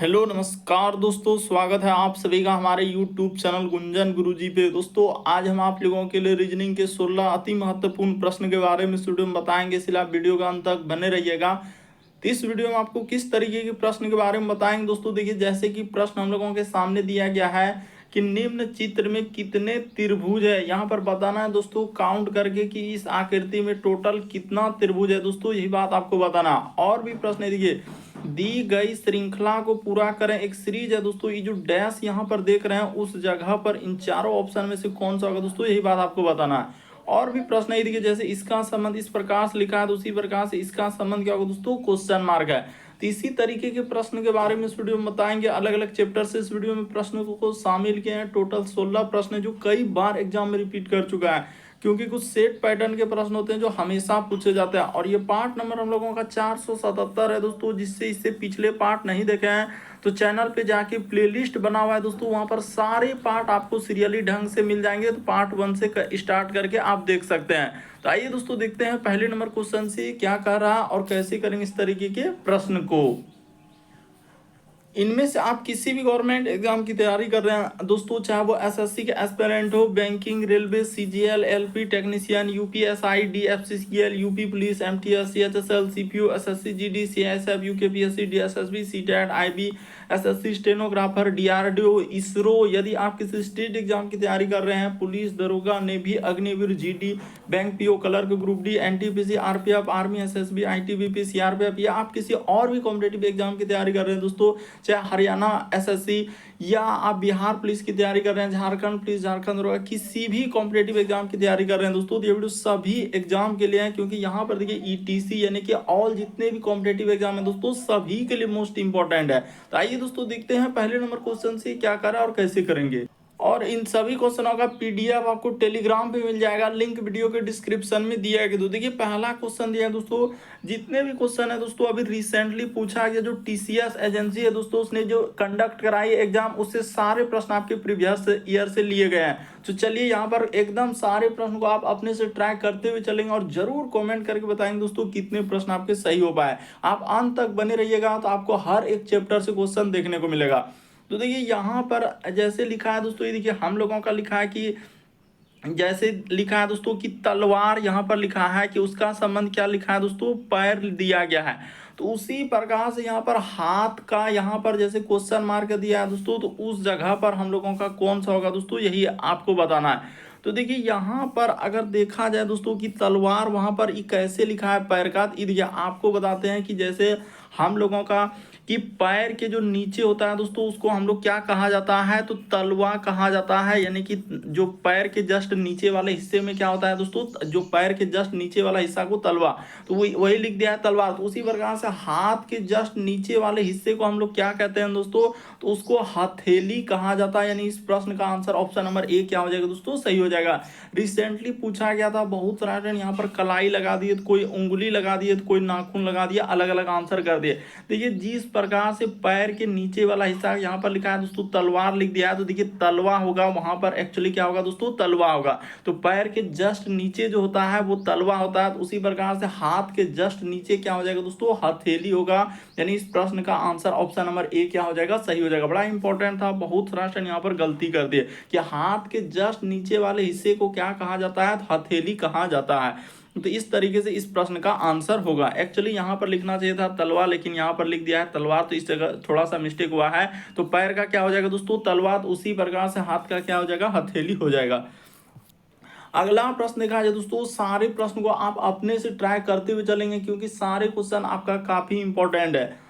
Hello नमस्कार दोस्तों, स्वागत है आप सभी का हमारे YouTube चैनल गुंजन गुरुजी पे। दोस्तों आज हम आप लोगों के लिए रीजनिंग के 16 अति महत्वपूर्ण प्रश्न के बारे में इस वीडियो में बताएंगे, इसलिए आप वीडियो का अंत तक बने रहिएगा। तो इस वीडियो में आपको किस तरीके के प्रश्न के बारे में बताएंगे दोस्तों। देखिए, जैसे कि प्रश्न हम लोगों के सामने दिया गया है कि निम्न चित्र में कितने त्रिभुज है, यहाँ पर बताना है दोस्तों काउंट करके कि इस आकृति में टोटल कितना त्रिभुज है दोस्तों, यही बात आपको बताना। और भी प्रश्न है, देखिए दी गई श्रृंखला को पूरा करें। एक सीरीज है दोस्तों, ये जो डैश यहाँ पर देख रहे हैं उस जगह पर इन चारों ऑप्शन में से कौन सा होगा दोस्तों, यही बात आपको बताना है। और भी प्रश्न है, देखिए जैसे इसका संबंध इस प्रकार से लिखा है तो उसी प्रकार से इसका संबंध क्या होगा दोस्तों, क्वेश्चन मार्क है। तो इसी तरीके के प्रश्न के बारे में इस वीडियो में बताएंगे। अलग अलग चैप्टर से इस वीडियो में प्रश्नों को शामिल किए हैं। टोटल 16 प्रश्न है जो कई बार एग्जाम में रिपीट कर चुका है, क्योंकि कुछ सेट पैटर्न के प्रश्न होते हैं जो हमेशा पूछे जाते हैं। और ये पार्ट नंबर हम लोगों का 477 है दोस्तों। जिससे इससे पिछले पार्ट नहीं देखे हैं तो चैनल पे जाके प्लेलिस्ट बना हुआ है दोस्तों, वहां पर सारे पार्ट आपको सीरियली ढंग से मिल जाएंगे। तो पार्ट 1 से स्टार्ट करके आप देख सकते हैं। तो आइए दोस्तों देखते हैं पहले नंबर क्वेश्चन से क्या कर रहा है और कैसे करेंगे इस तरीके के प्रश्न को। इनमें से आप किसी भी गवर्नमेंट एग्जाम की तैयारी कर रहे हैं दोस्तों, चाहे वो एसएससी के एस्पिरेंट हो, banking, railway, CGL, LP technician, UPSI, DFCCL, UP police, MTS, CHSL, CPU, SSC GD, CISF, UKPSC, DSSB, CTET, IB, SSC stenographer, DRDO, ISRO. यदि आप किसी स्टेट एग्जाम की तैयारी कर रहे हैं, पुलिस, दरोगा, navy, Agniveer, GD, bank PO, clerk, group D, NTPC, RPF, army, SSB, ITBP, CRPF, या आप किसी और भी कॉम्पिटेटिव एग्जाम की तैयारी कर रहे हैं दोस्तों, चाहे हरियाणा एसएससी, या आप बिहार पुलिस की तैयारी कर रहे हैं, झारखंड पुलिस, झारखंड दरोगा, किसी भी कॉम्पिटेटिव एग्जाम की तैयारी कर रहे हैं दोस्तों, तो ये वीडियो सभी एग्जाम के लिए है। क्योंकि यहाँ पर देखिए ईटीसी यानी कि ऑल जितने भी कॉम्पिटेटिव एग्जाम है दोस्तों सभी के लिए मोस्ट इंपॉर्टेंट है। तो आइए दोस्तों देखते हैं पहले नंबर क्वेश्चन से क्या करा और कैसे करेंगे। और इन सभी क्वेश्चनों का पीडीएफ आपको टेलीग्राम पे मिल जाएगा, लिंक वीडियो के डिस्क्रिप्शन में दिया गया। तो देखिए पहला क्वेश्चन दिया है दोस्तों, जितने भी क्वेश्चन है दोस्तों अभी रिसेंटली पूछा गया, जो टीसीएस एजेंसी है दोस्तों उसने जो कंडक्ट कराई एग्जाम, उससे सारे प्रश्न आपके प्रीवियस ईयर से लिए गए हैं। तो चलिए यहाँ पर एकदम सारे प्रश्न को आप अपने से ट्रैक करते हुए चलेंगे और जरूर कॉमेंट करके बताएंगे दोस्तों कितने प्रश्न आपके सही हो पाए। आप अंत तक बने रहिएगा तो आपको हर एक चैप्टर से क्वेश्चन देखने को मिलेगा। तो देखिए यहाँ पर जैसे लिखा है दोस्तों, ये देखिए हम लोगों का लिखा है कि जैसे लिखा है दोस्तों कि तलवार, यहाँ पर लिखा है कि उसका संबंध क्या लिखा है दोस्तों, पैर दिया गया है। तो उसी प्रकार से यहाँ पर हाथ का यहाँ पर जैसे क्वेश्चन मार्क दिया है दोस्तों, तो उस जगह पर हम लोगों का कौन सा होगा दोस्तों, यही आपको बताना है। तो देखिए यहाँ पर अगर देखा जाए दोस्तों कि तलवार वहाँ पर ये कैसे लिखा है पैर का, ये आपको बताते हैं कि जैसे हम लोगों का कि पैर के जो नीचे होता है दोस्तों उसको हम लोग क्या कहा जाता है, तो तलवा कहा जाता है। यानी कि जो पैर के जस्ट नीचे वाले हिस्से में क्या होता है दोस्तों, जो पैर के जस्ट नीचे वाला हिस्सा को तलवा, तो वही लिख दिया है तलवार। तो उसी प्रकार से हाथ के जस्ट नीचे वाले हिस्से को हम लोग क्या कहते हैं दोस्तों, तो उसको हथेली कहा जाता है। यानी इस प्रश्न का आंसर ऑप्शन नंबर ए क्या हो जाएगा दोस्तों, सही हो जाएगा। रिसेंटली पूछा गया था, बहुत सारे यहाँ पर कलाई लगा दिए, तो कोई उंगली लगा दिए, तो कोई नाखून लगा दिया, अलग अलग आंसर कर दिए। देखिए जिस प्रकार से पैर के नीचे वाला हिस्सा यहाँ पर लिखा है दोस्तों तलवार लिख दिया है, तो देखिए तलवा होगा, वहां पर एक्चुअली क्या होगा दोस्तों, तलवा होगा। तो पैर के जस्ट नीचे जो होता है वो तलवा होता है। तो उसी प्रकार से हाथ के जस्ट नीचे क्या हो जाएगा दोस्तों, हथेली होगा। यानी इस प्रश्न का आंसर ऑप्शन नंबर ए क्या हो जाएगा, सही हो जाएगा। बड़ा इंपॉर्टेंट था, बहुत सारा यहाँ पर गलती कर दिए कि हाथ के जस्ट नीचे वाले हिस्से को क्या कहा जाता है, हथेली कहा जाता है। तो इस तरीके से इस प्रश्न का आंसर होगा। एक्चुअली यहाँ पर लिखना चाहिए था तलवार, लेकिन यहाँ पर लिख दिया है तलवार, तो इस जगह थोड़ा सा मिस्टेक हुआ है। तो पैर का क्या हो जाएगा दोस्तों, तलवार। तो उसी प्रकार से हाथ का क्या हो जाएगा, हथेली हो जाएगा। अगला प्रश्न देखा जाए दोस्तों, सारे प्रश्न को आप अपने से ट्राई करते हुए चलेंगे क्योंकि सारे क्वेश्चन आपका काफी इंपॉर्टेंट है।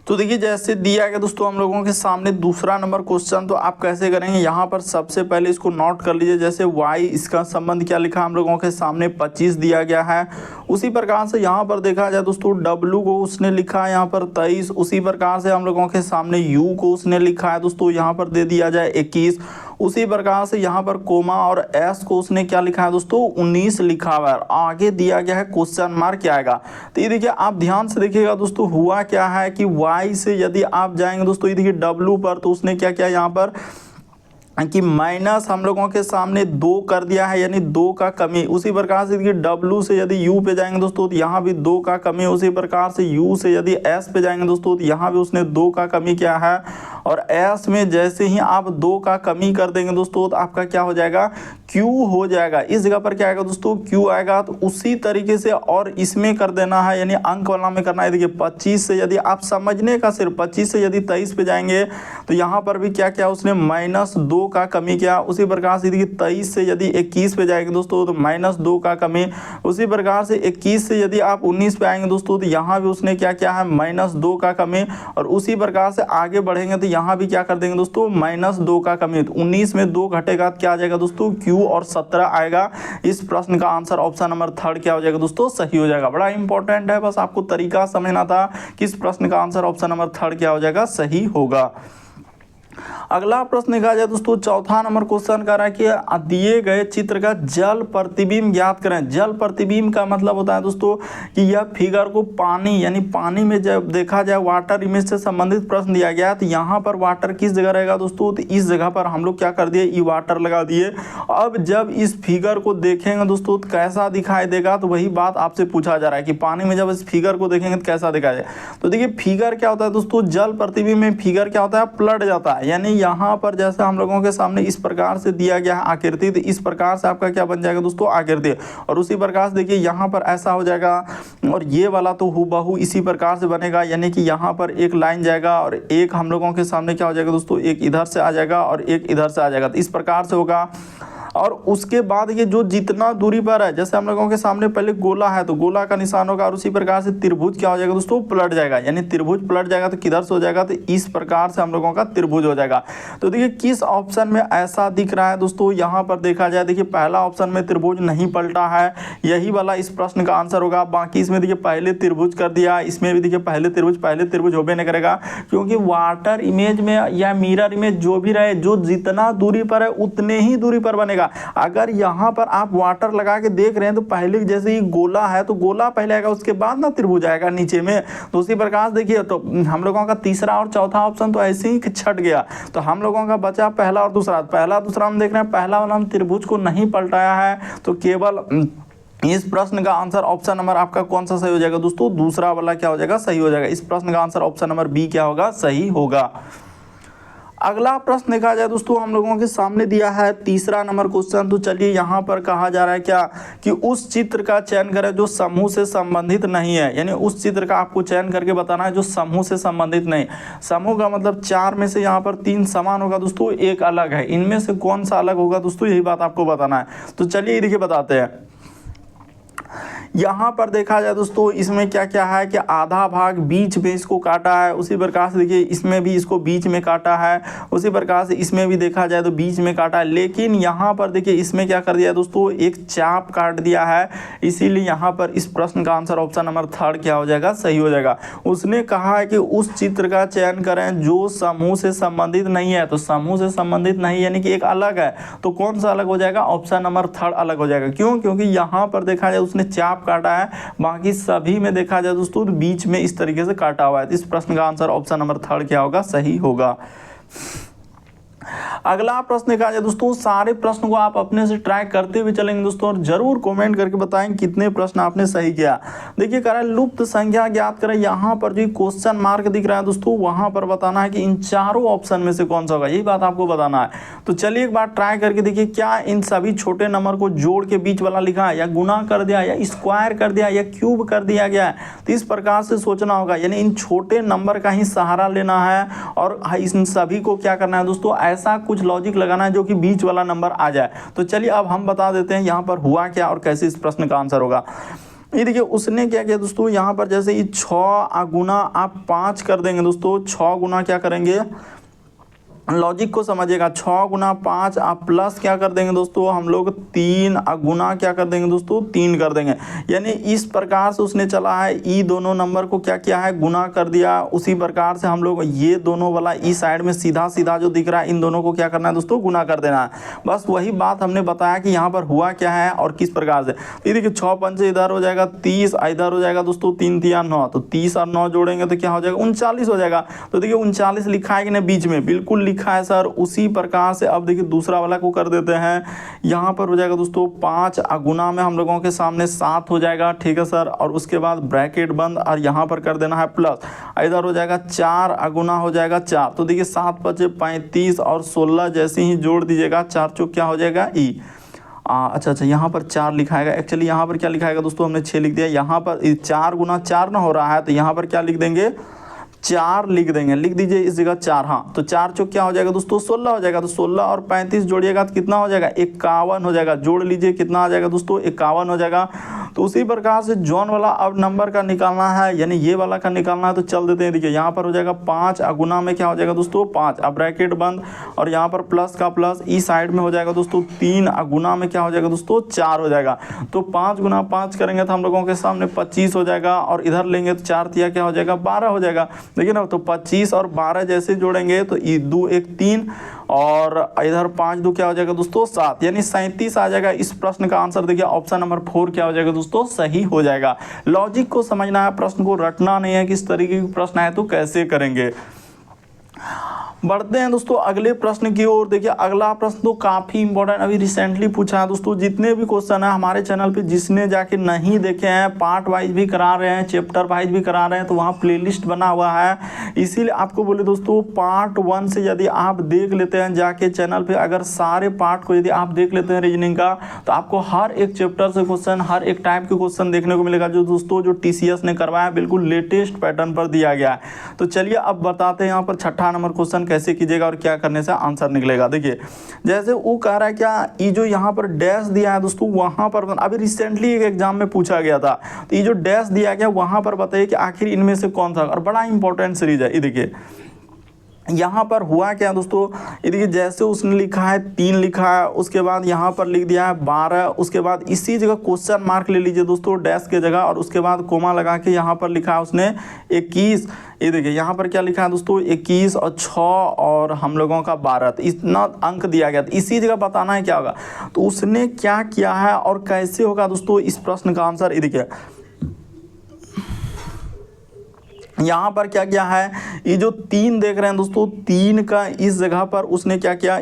तो देखिए जैसे दिया गया दोस्तों हम लोगों के सामने दूसरा नंबर क्वेश्चन, तो आप कैसे करेंगे, यहाँ पर सबसे पहले इसको नोट कर लीजिए। जैसे y इसका संबंध क्या लिखा हम लोगों के सामने 25 दिया गया है। उसी प्रकार से यहाँ पर देखा जाए दोस्तों w को उसने लिखा है यहाँ पर 23। उसी प्रकार से हम लोगों के सामने u को उसने लिखा है दोस्तों यहाँ पर दे दिया जाए 21। उसी प्रकार से यहाँ पर कोमा और एस को उसने क्या लिखा है दोस्तों, 19 लिखा हुआ है। आगे दिया गया है क्वेश्चन मार्क क्या आएगा। तो ये देखिए आप ध्यान से देखिएगा दोस्तों, हुआ क्या है कि y से यदि आप जाएंगे दोस्तों, ये देखिए w पर, तो उसने क्या किया यहाँ पर कि माइनस हम लोगों के सामने 2 कर दिया है, यानी 2 का कमी। उसी प्रकार से देखिए W से यदि U पे जाएंगे दोस्तों तो यहाँ भी 2 का कमी। उसी प्रकार से U से यदि S पे जाएंगे दोस्तों तो यहाँ भी उसने 2 का कमी किया है। और S में जैसे ही आप 2 का कमी कर देंगे दोस्तों तो आपका क्या हो जाएगा, Q हो जाएगा। इस जगह पर क्या आएगा दोस्तों, Q आएगा। तो उसी तरीके से और इसमें कर देना है, यानी अंक वाला में करना है। देखिए 25 से यदि आप समझने का सिर्फ 25 से यदि 23 पे जाएंगे तो यहाँ पर भी क्या क्या उसने -2 का कमी किया। उसी प्रकार से देखिए 23 से यदि 21 पे जाएंगे दोस्तों तो -2 का कमी। उसी प्रकार से 21 से यदि आप 19 पे आएंगे दोस्तों तो यहाँ भी उसने क्या किया है, -2 का कमी। और उसी प्रकार से आगे बढ़ेंगे तो यहाँ भी क्या कर देंगे दोस्तों, -2 का कमी। तो 19 में 2 घटेगा तो क्या आ जाएगा दोस्तों, Q और 17 आएगा। इस प्रश्न का आंसर ऑप्शन नंबर 3 क्या हो जाएगा दोस्तों, सही हो जाएगा। बड़ा इंपॉर्टेंट है, बस आपको तरीका समझना था कि इस प्रश्न का आंसर ऑप्शन नंबर 3 क्या हो जाएगा, सही होगा। अगला प्रश्न देखा जाए दोस्तों, चौथा नंबर क्वेश्चन कर रहा है कि दिए गए चित्र का जल प्रतिबिंब ज्ञात करें। जल प्रतिबिंब का मतलब होता है दोस्तों कि यह फिगर को पानी, यानी पानी में जब देखा जाए वाटर इमेज से संबंधित प्रश्न दिया गया है। तो यहाँ पर वाटर किस जगह रहेगा दोस्तों, तो इस जगह पर हम लोग क्या कर दिए, ई वाटर लगा दिए। अब जब इस फिगर को देखेंगे दोस्तों तो कैसा दिखाई देगा, तो वही बात आपसे पूछा जा रहा है कि पानी में जब इस फिगर को देखेंगे तो कैसा दिखाई देगा। तो देखिए फिगर क्या होता है दोस्तों, जल प्रतिबिंब में फिगर क्या होता है, पलट जाता है। यानी यहाँ पर जैसे हम लोगों के सामने इस प्रकार से दिया गया है आकृति, तो इस प्रकार से आपका क्या बन जाएगा दोस्तों, आकृति। और उसी प्रकार से देखिए यहाँ पर ऐसा हो जाएगा, और ये वाला तो हूबहू इसी प्रकार से बनेगा। यानी कि यहाँ पर एक लाइन जाएगा और एक हम लोगों के सामने क्या हो जाएगा दोस्तों, एक इधर से आ जाएगा और एक इधर से आ जाएगा। तो इस प्रकार से होगा। और उसके बाद ये जो जितना दूरी पर है, जैसे हम लोगों के सामने पहले गोला है तो गोला का निशान होगा। और उसी प्रकार से त्रिभुज क्या हो जाएगा दोस्तों, पलट जाएगा। यानी त्रिभुज पलट जाएगा तो किधर से हो जाएगा, तो इस प्रकार से हम लोगों का त्रिभुज हो जाएगा। तो देखिए किस ऑप्शन में ऐसा दिख रहा है दोस्तों, यहाँ पर देखा जाए देखिए पहला ऑप्शन में त्रिभुज नहीं पलटा है, यही वाला इस प्रश्न का आंसर होगा। बाकी इसमें देखिए पहले त्रिभुज कर दिया, इसमें भी देखिए पहले त्रिभुज होबे नहीं करेगा, क्योंकि वाटर इमेज में या मिरर इमेज जो भी रहे, जो जितना दूरी पर है उतने ही दूरी पर बनेगा। अगर यहाँ पर आप वाटर लगा के देख रहे हैं तो पहले जैसे ही गोला है तो गोला पहले आएगा, उसके बाद ना त्रिभुज आएगा नीचे में। तो उसी प्रकार देखिए तो हम लोगों का तीसरा और चौथा ऑप्शन तो ऐसे ही छट गया। तो हम लोगों का बचा पहला और दूसरा। पहला दूसरा हम देख रहे हैं, पहला वाला हम त्रिभुज को नहीं पलटाया है, तो केवल इस प्रश्न का आंसर ऑप्शन नंबर आपका कौन सा सही हो जाएगा दोस्तों, दूसरा वाला क्या हो जाएगा, सही हो जाएगा। इस प्रश्न का आंसर ऑप्शन नंबर बी क्या होगा, सही होगा। अगला प्रश्न देखा जाए दोस्तों, हम लोगों के सामने दिया है तीसरा नंबर क्वेश्चन। तो चलिए यहाँ पर कहा जा रहा है क्या, कि उस चित्र का चयन करें जो समूह से संबंधित नहीं है। यानी उस चित्र का आपको चयन करके बताना है जो समूह से संबंधित नहीं। समूह का मतलब 4 में से यहाँ पर 3 समान होगा दोस्तों, एक अलग है। इनमें से कौन सा अलग होगा दोस्तों, यही बात आपको बताना है। तो चलिए देखिए बताते हैं। यहाँ पर देखा जाए दोस्तों, इसमें क्या क्या है कि आधा भाग बीच में इसको काटा है। उसी प्रकार से देखिए इसमें भी इसको बीच में काटा है। उसी प्रकार से इसमें भी देखा जाए तो बीच में काटा है। लेकिन यहाँ पर देखिए इसमें क्या कर दिया दोस्तों, एक चाप काट दिया है। इसीलिए यहाँ पर इस प्रश्न का आंसर ऑप्शन नंबर 3 क्या हो जाएगा, सही हो जाएगा। उसने कहा है कि उस चित्र का चयन करें जो समूह से संबंधित नहीं है। तो समूह से संबंधित नहीं यानी कि एक अलग है, तो कौन सा अलग हो जाएगा, ऑप्शन नंबर 3 अलग हो जाएगा। क्यों, क्योंकि यहाँ पर देखा जाए उसने चाप काटा है, बाकी सभी में देखा जाए दोस्तों बीच में इस तरीके से काटा हुआ है। इस प्रश्न का आंसर ऑप्शन नंबर 3 क्या होगा, सही होगा। अगला प्रश्न देखा जाए दोस्तों, सारे प्रश्न को आप अपने से ट्राई करते हुए चलेंगे दोस्तों, और जरूर कमेंट करके बताएं कितने प्रश्न आपने सही किया। देखिए कह रहा है लुप्त संख्या ज्ञात करें। यहाँ पर जो क्वेश्चन मार्क दिख रहा है दोस्तों, वहां पर बताना है कि इन चारों ऑप्शन में से कौन सा होगा, यही बात आपको बताना है। तो चलिए एक बार ट्राई करके देखिए, क्या इन सभी छोटे नंबर को जोड़ के बीच वाला लिखा है, या गुना कर दिया, या स्क्वायर कर दिया, या क्यूब कर दिया गया है। तो इस प्रकार से सोचना होगा, यानी इन छोटे नंबर का ही सहारा लेना है और इन सभी को क्या करना है दोस्तों, ऐसा कुछ लॉजिक लगाना है जो कि बीच वाला नंबर आ जाए। तो चलिए अब हम बता देते हैं यहाँ पर हुआ क्या और कैसे इस प्रश्न का आंसर होगा। ये देखिए उसने क्या किया दोस्तों, यहाँ पर जैसे ये 6 गुना आप 5 कर देंगे दोस्तों, 6 गुना क्या करेंगे, लॉजिक को समझिएगा, 6 गुना 5 आप प्लस क्या कर देंगे दोस्तों, हम लोग 3 गुना क्या कर देंगे दोस्तों, 3 कर देंगे। यानी इस प्रकार से उसने चला है, ई दोनों नंबर को क्या किया है, गुना कर दिया। उसी प्रकार से हम लोग ये दोनों वाला ई साइड में सीधा सीधा जो दिख रहा है, इन दोनों को क्या करना है दोस्तों, गुना कर देना है। बस वही बात हमने बताया कि यहाँ पर हुआ क्या है और किस प्रकार से। ये देखिए 6 पंचे इधर हो जाएगा, 30 इधर हो जाएगा दोस्तों, 3 3 9, तो 30 और 9 जोड़ेंगे तो क्या हो जाएगा, 39 हो जाएगा। तो देखिए 39 लिखा है कि नहीं, बीच में बिल्कुल लिखा लिखा है सर उसी प्रकार से अब देखिए दूसरा वाला को कर देते हैं। यहाँ पर हो जाएगा दोस्तों 5 गुना में हम लोगों के सामने 7 हो जाएगा, ठीक है सर, और उसके बाद ब्रैकेट बंद और यहाँ पर कर देना है प्लस, इधर हो जाएगा 4 गुना हो जाएगा 4। तो देखिए 7 बचे 35 और 16 जैसे ही जोड़ दीजिएगा 4 चौक क्या हो जाएगा ई। अच्छा यहाँ पर 4 लिखाएगा, एक्चुअली यहाँ पर क्या लिखाएगा दोस्तों, हमने 6 लिख दिया। यहाँ पर 4 गुना 4 ना हो रहा है तो यहाँ पर क्या लिख देंगे 4 लिख देंगे, लिख दीजिए इस जगह 4। हाँ तो 4 चौक क्या हो जाएगा दोस्तों 16 हो जाएगा। तो 16 और 35 जोड़िएगा तो कितना हो जाएगा 51 हो जाएगा। जोड़ लीजिए कितना आ जाएगा दोस्तों 51 हो जाएगा। तो उसी प्रकार से जॉन वाला अब नंबर का निकालना है, यानी ये वाला का निकालना है। तो चल देते हैं, देखिए यहाँ पर हो जाएगा 5 गुना में क्या हो जाएगा दोस्तों 5, अब ब्रैकेट बंद और यहाँ पर प्लस का प्लस, इस साइड में हो जाएगा दोस्तों 3 गुना में क्या हो जाएगा दोस्तों 4 हो जाएगा। तो 5 गुना 5 करेंगे तो हम लोगों के सामने 25 हो जाएगा और इधर लेंगे तो 4 तिया क्या हो जाएगा 12 हो जाएगा। देखिए ना, तो 25 और 12 जैसे जोड़ेंगे तो 2 1 3 और इधर 5 2 क्या हो जाएगा दोस्तों 7, यानी 37 आ जाएगा। इस प्रश्न का आंसर देखिए ऑप्शन नंबर 4 क्या हो जाएगा दोस्तों सही हो जाएगा। लॉजिक को समझना है, प्रश्न को रटना नहीं है, किस तरीके के प्रश्न है तो कैसे करेंगे। बढ़ते हैं दोस्तों अगले प्रश्न की ओर। देखिए अगला प्रश्न तो काफ़ी इंपॉर्टेंट अभी रिसेंटली पूछा है दोस्तों। जितने भी क्वेश्चन है हमारे चैनल पे जिसने जाके नहीं देखे हैं, पार्ट वाइज भी करा रहे हैं, चैप्टर वाइज भी करा रहे हैं, तो वहाँ प्लेलिस्ट बना हुआ है। इसीलिए आपको बोले दोस्तों पार्ट 1 से यदि आप देख लेते हैं जाके चैनल पर, अगर सारे पार्ट को यदि आप देख लेते हैं रीजनिंग का, तो आपको हर एक चैप्टर से क्वेश्चन, हर एक टाइप के क्वेश्चन देखने को मिलेगा जो दोस्तों जो TCS ने करवाया बिल्कुल लेटेस्ट पैटर्न पर दिया गया है। तो चलिए अब बताते हैं यहाँ पर 6ठा नंबर क्वेश्चन कैसे कीजिएगा और क्या करने से आंसर निकलेगा। देखिए जैसे वो कह रहा है क्या, ये जो यहाँ पर डैश दिया है दोस्तों, वहां पर अभी रिसेंटली एक एग्जाम में पूछा गया था, तो ये जो डैश दिया गया वहां पर बताइए कि आखिर इनमें से कौन सा, और बड़ा इंपॉर्टेंट सीरीज है। ये देखिए यहाँ पर हुआ क्या दोस्तों, ये देखिए जैसे उसने लिखा है 3 लिखा है, उसके बाद यहाँ पर लिख दिया है 12, उसके बाद इसी जगह क्वेश्चन मार्क ले लीजिए दोस्तों डैश के जगह, और उसके बाद कोमा लगा के यहाँ पर लिखा है उसने 21। ये देखिए यहाँ पर क्या लिखा है दोस्तों 21 और 6 और हम लोगों का 12, तो इतना अंक दिया गया। तो इसी जगह बताना है क्या होगा, तो उसने क्या किया है और कैसे होगा दोस्तों इस प्रश्न का आंसर। ये देखिए यहाँ पर क्या किया है, ये जो 3 देख रहे हैं दोस्तों, 3 का इस जगह पर उसने क्या किया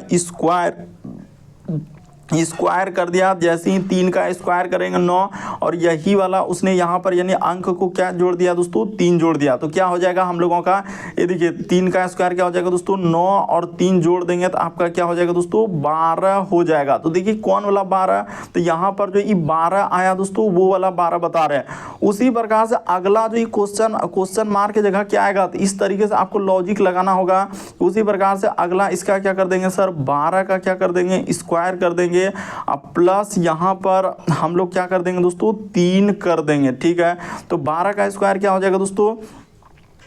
स्क्वायर कर दिया। जैसे ही 3 का स्क्वायर करेंगे 9, और यही वाला उसने यहाँ पर यानी अंक को क्या जोड़ दिया दोस्तों 3 जोड़ दिया। तो क्या हो जाएगा हम लोगों का, ये देखिए 3 का स्क्वायर क्या हो जाएगा दोस्तों 9 और 3 जोड़ देंगे तो आपका क्या हो जाएगा दोस्तों 12 हो जाएगा। तो देखिए कौन वाला 12, तो यहाँ पर जो ये 12 आया दोस्तों वो वाला 12 बता रहे हैं। उसी प्रकार से अगला जो ये क्वेश्चन मार्क की जगह क्या आएगा, तो इस तरीके से आपको लॉजिक लगाना होगा। उसी प्रकार से अगला इसका क्या कर देंगे सर 12 का क्या कर देंगे स्क्वायर कर देंगे, प्लस यहाँ पर हम लोग क्या कर देंगे दोस्तों 3 कर देंगे, ठीक है। तो 12 का स्क्वायर क्या हो जाएगा दोस्तों,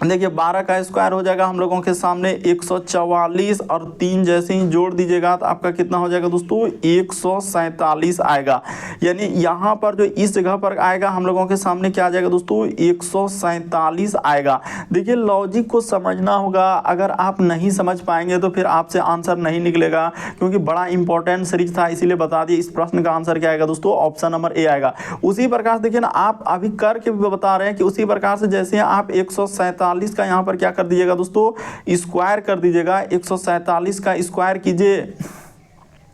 देखिए 12 का स्क्वायर हो जाएगा हम लोगों के सामने 144, और 3 जैसे ही जोड़ दीजिएगा तो आपका कितना हो जाएगा दोस्तों 147 आएगा। यानी यहाँ पर जो इस जगह पर आएगा हम लोगों के सामने क्या आ जाएगा दोस्तों 147 आएगा। देखिए लॉजिक को समझना होगा, अगर आप नहीं समझ पाएंगे तो फिर आपसे आंसर नहीं निकलेगा, क्योंकि बड़ा इंपॉर्टेंट सीरीज था इसीलिए बता दिए। इस प्रश्न का आंसर क्या आएगा दोस्तों ऑप्शन नंबर ए आएगा। उसी प्रकार से देखिए ना, आप अभी करके बता रहे हैं कि उसी प्रकार से जैसे आप 147 का यहाँ पर क्या कर दीजिएगा दोस्तों स्क्वायर कर दीजिएगा। 147 का स्क्वायर कीजिए,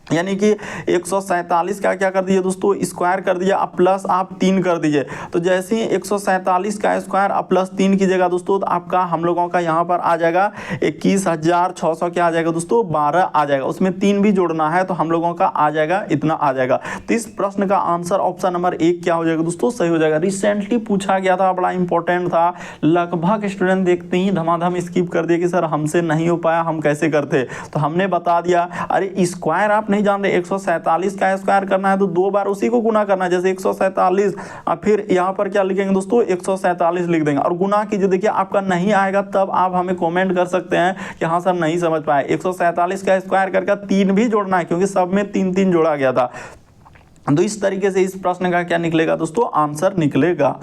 यानी कि 147 का क्या कर दीजिए दोस्तों स्क्वायर कर दिया, अब प्लस आप 3 कर दीजिए। तो जैसे ही 147 का स्क्वायर अब प्लस 3 कीजिएगा दोस्तों, तो आपका हम लोगों का यहाँ पर आ जाएगा 21,600 क्या आ जाएगा दोस्तों 12 आ जाएगा। उसमें 3 भी जोड़ना है तो हम लोगों का आ जाएगा इतना आ जाएगा। तो इस प्रश्न का आंसर ऑप्शन नंबर 1 क्या हो जाएगा दोस्तों सही हो जाएगा। रिसेंटली पूछा गया था, बड़ा इंपॉर्टेंट था, लगभग स्टूडेंट देखते ही धमाधम स्किप कर दिए कि सर हमसे नहीं हो पाया, हम कैसे करते। तो हमने बता दिया, अरे स्क्वायर आप नहीं जान रहे, 147 का स्क्वायर करना है तो 2 बार उसी को गुना करना है, जैसे 147 फिर यहाँ पर क्या लिखेंगे दोस्तों 147 लिख देंगे और गुना कीजिए। देखिए आपका नहीं आएगा तब आप हमें कमेंट कर सकते हैं कि हाँ सर नहीं समझ पाए। 147 का स्क्वायर करके 3 भी जोड़ना है, क्योंकि सब में 3 जोड़ा गया था। तो इस तरीके से इस प्रश्न का क्या निकलेगा दोस्तों आंसर निकलेगा।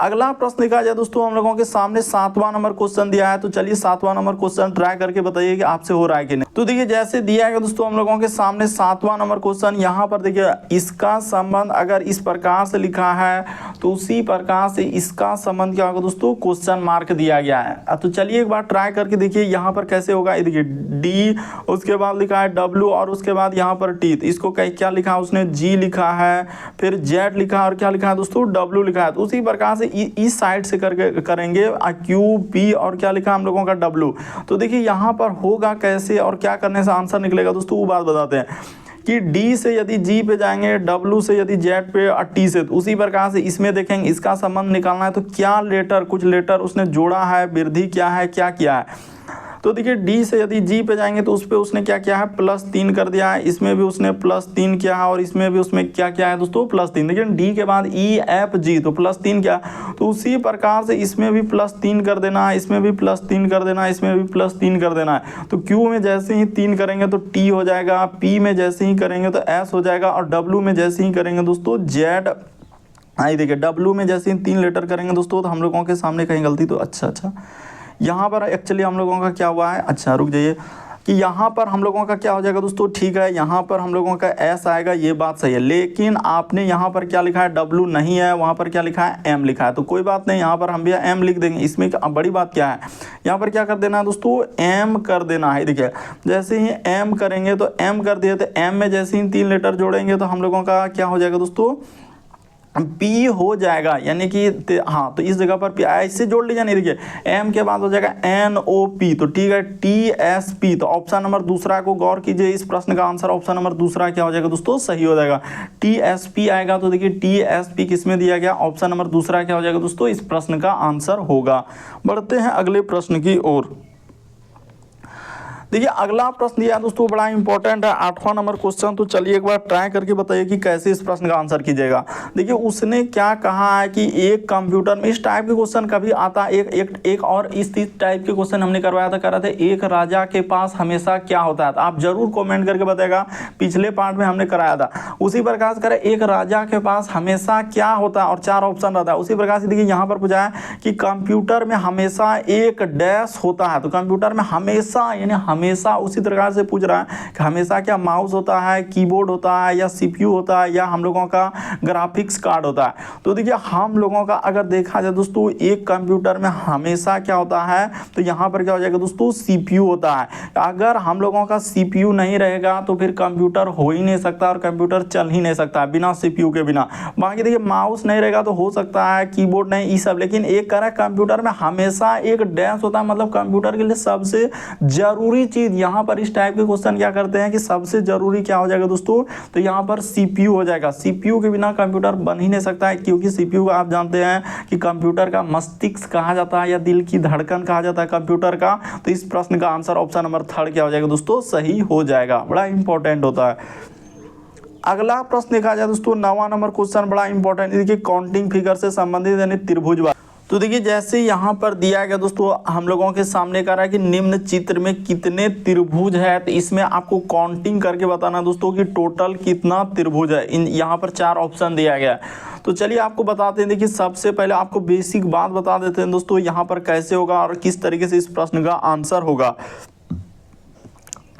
अगला प्रश्न लिखा जाए दोस्तों, हम लोगों के सामने 7वां नंबर क्वेश्चन दिया है। तो चलिए 7वां नंबर क्वेश्चन ट्राई करके बताइए कि आपसे हो रहा है कि नहीं। तो देखिए जैसे दिया गया दोस्तों हम लोगों के सामने 7वां नंबर क्वेश्चन, यहाँ पर देखिए इसका संबंध अगर इस प्रकार से लिखा है तो उसी प्रकार से इसका संबंध क्या होगा दोस्तों, क्वेश्चन मार्क दिया गया है। तो चलिए एक बार ट्राई करके देखिए यहाँ पर कैसे होगा। ये देखिए डी, उसके बाद लिखा है डब्ल्यू और उसके बाद यहाँ पर टी, तो इसको क्या लिखा है उसने, जी लिखा है, फिर जेड लिखा है और क्या लिखा है दोस्तों, डब्ल्यू लिखा है। तो उसी प्रकार से इस साइड से करके करेंगे क्यू पी और क्या लिखा हम लोगों का डब्ल्यू। तो देखिए यहाँ पर होगा कैसे और क्या करने से आंसर निकलेगा दोस्तों, वो बात बताते हैं कि D से यदि G पे जाएंगे, W से यदि Z पे और T से, तो उसी प्रकार से इसमें देखेंगे इसका संबंध निकालना है तो क्या लेटर, कुछ लेटर उसने जोड़ा है, वृद्धि क्या है, क्या किया है। तो देखिए D से यदि G पे जाएंगे तो उस पर उसने क्या किया है, +3 कर दिया है, इसमें भी उसने +3 किया है और इसमें भी उसमें क्या किया है दोस्तों, +3। देखिए D के बाद E F G तो +3 किया, तो उसी प्रकार से इसमें भी +3 कर देना है, इसमें भी +3 कर देना है, इसमें भी +3 कर देना है। तो Q में जैसे ही 3 करेंगे तो T हो जाएगा, P में जैसे ही करेंगे तो S हो जाएगा और W में जैसे ही करेंगे दोस्तों Z। आई देखिए W में जैसे ही 3 लेटर करेंगे दोस्तों तो हम लोगों के सामने कहीं गलती, तो अच्छा यहाँ पर एक्चुअली हम लोगों का क्या हुआ है, अच्छा रुक जाइए, कि यहाँ पर हम लोगों का क्या हो जाएगा दोस्तों, ठीक है यहाँ पर हम लोगों का S आएगा, ये बात सही है, लेकिन आपने यहाँ पर क्या लिखा है, W नहीं है, वहाँ पर क्या लिखा है, M लिखा है। तो कोई बात नहीं, यहाँ पर हम भी M लिख देंगे। इसमें बड़ी बात क्या है, यहाँ पर क्या कर देना है दोस्तों, M कर देना है। देखिए जैसे ही M करेंगे तो M कर दिए, तो M में जैसे ही 3 लेटर जोड़ेंगे तो हम लोगों का क्या हो जाएगा दोस्तों, P हो जाएगा, यानी कि हाँ, तो इस जगह पर P ऐसे जोड़ लीजिए। नहीं देखिए M के बाद हो जाएगा NOP, तो ठीक है TSP। तो ऑप्शन नंबर दूसरा को गौर कीजिए, इस प्रश्न का आंसर ऑप्शन नंबर दूसरा क्या हो जाएगा दोस्तों, सही हो जाएगा, TSP आएगा। तो देखिए TSP किस में दिया गया, ऑप्शन नंबर दूसरा क्या हो जाएगा दोस्तों, इस प्रश्न का आंसर होगा। बढ़ते हैं अगले प्रश्न की ओर। देखिए अगला प्रश्न दिया दोस्तों बड़ा इंपॉर्टेंट है, 8वां नंबर क्वेश्चन। तो चलिए एक बार ट्राई करके बताइए कि कैसे इस प्रश्न का आंसर कीजिएगा। देखिए उसने क्या कहा है कि एक कंप्यूटर में, इस टाइप के क्वेश्चन कभी आता है, एक और इस टाइप के क्वेश्चन हमने करवाया था, कह रहे थे एक राजा के पास हमेशा क्या होता है। तो आप जरूर कॉमेंट करके बताएगा, पिछले पार्ट में हमने कराया था। उसी प्रकार से करें एक राजा के पास हमेशा क्या होता है और 4 ऑप्शन रहता है। उसी प्रकार से देखिए यहाँ पर पूछा है कि कंप्यूटर में हमेशा एक डैश होता है। तो कंप्यूटर में हमेशा यानी हमेशा उसी प्रकार से पूछ रहा है कि हमेशा क्या माउस होता है, कीबोर्ड होता है, या सीपीयू होता है, या हम लोगों का ग्राफिक्स कार्ड होता है। तो देखिए हम लोगों का अगर देखा जाए दोस्तों, एक कंप्यूटर में हमेशा क्या होता है, तो यहाँ पर क्या हो जाएगा दोस्तों, सीपीयू होता है। अगर हम लोगों का सीपीयू नहीं रहेगा तो फिर कंप्यूटर हो ही नहीं सकता और कंप्यूटर चल ही नहीं सकता बिना सीपीयू के बिना। बाकी देखिए माउस नहीं रहेगा तो हो सकता है, कीबोर्ड नहीं, ये सब। लेकिन एक कह रहा है कंप्यूटर में हमेशा एक डैश होता है, मतलब कंप्यूटर के लिए सबसे जरूरी चीज। यहाँ पर इस टाइप के क्वेश्चन क्या करते हैं कि सबसे जरूरी क्या हो जाएगा दोस्तों, तो यहाँ पर सीपीयू हो जाएगा। सीपीयू के बिना कंप्यूटर बन ही नहीं सकता है, क्योंकि सीपीयू का आप जानते हैं कि कंप्यूटर का मस्तिष्क कहा जाता है या दिल की धड़कन कहा जाता है कंप्यूटर का। तो इस प्रश्न का आंसर ऑप्शन नंबर 3 क्या हो जाएगा दोस्तों, सही हो जाएगा। बड़ा इंपॉर्टेंट होता है। अगला प्रश्न देखा जाए दोस्तों, 9वां नंबर क्वेश्चन बड़ा इंपॉर्टेंट। देखिए काउंटिंग फिगर से संबंधित यानी त्रिभुज। तो देखिए जैसे यहाँ पर दिया गया दोस्तों, हम लोगों के सामने कह रहा है कि निम्न चित्र में कितने त्रिभुज है। तो इसमें आपको काउंटिंग करके बताना दोस्तों कि टोटल कितना त्रिभुज है। इन यहाँ पर 4 ऑप्शन दिया गया है। तो चलिए आपको बताते हैं। देखिए सबसे पहले आपको बेसिक बात बता देते हैं दोस्तों, यहाँ पर कैसे होगा और किस तरीके से इस प्रश्न का आंसर होगा।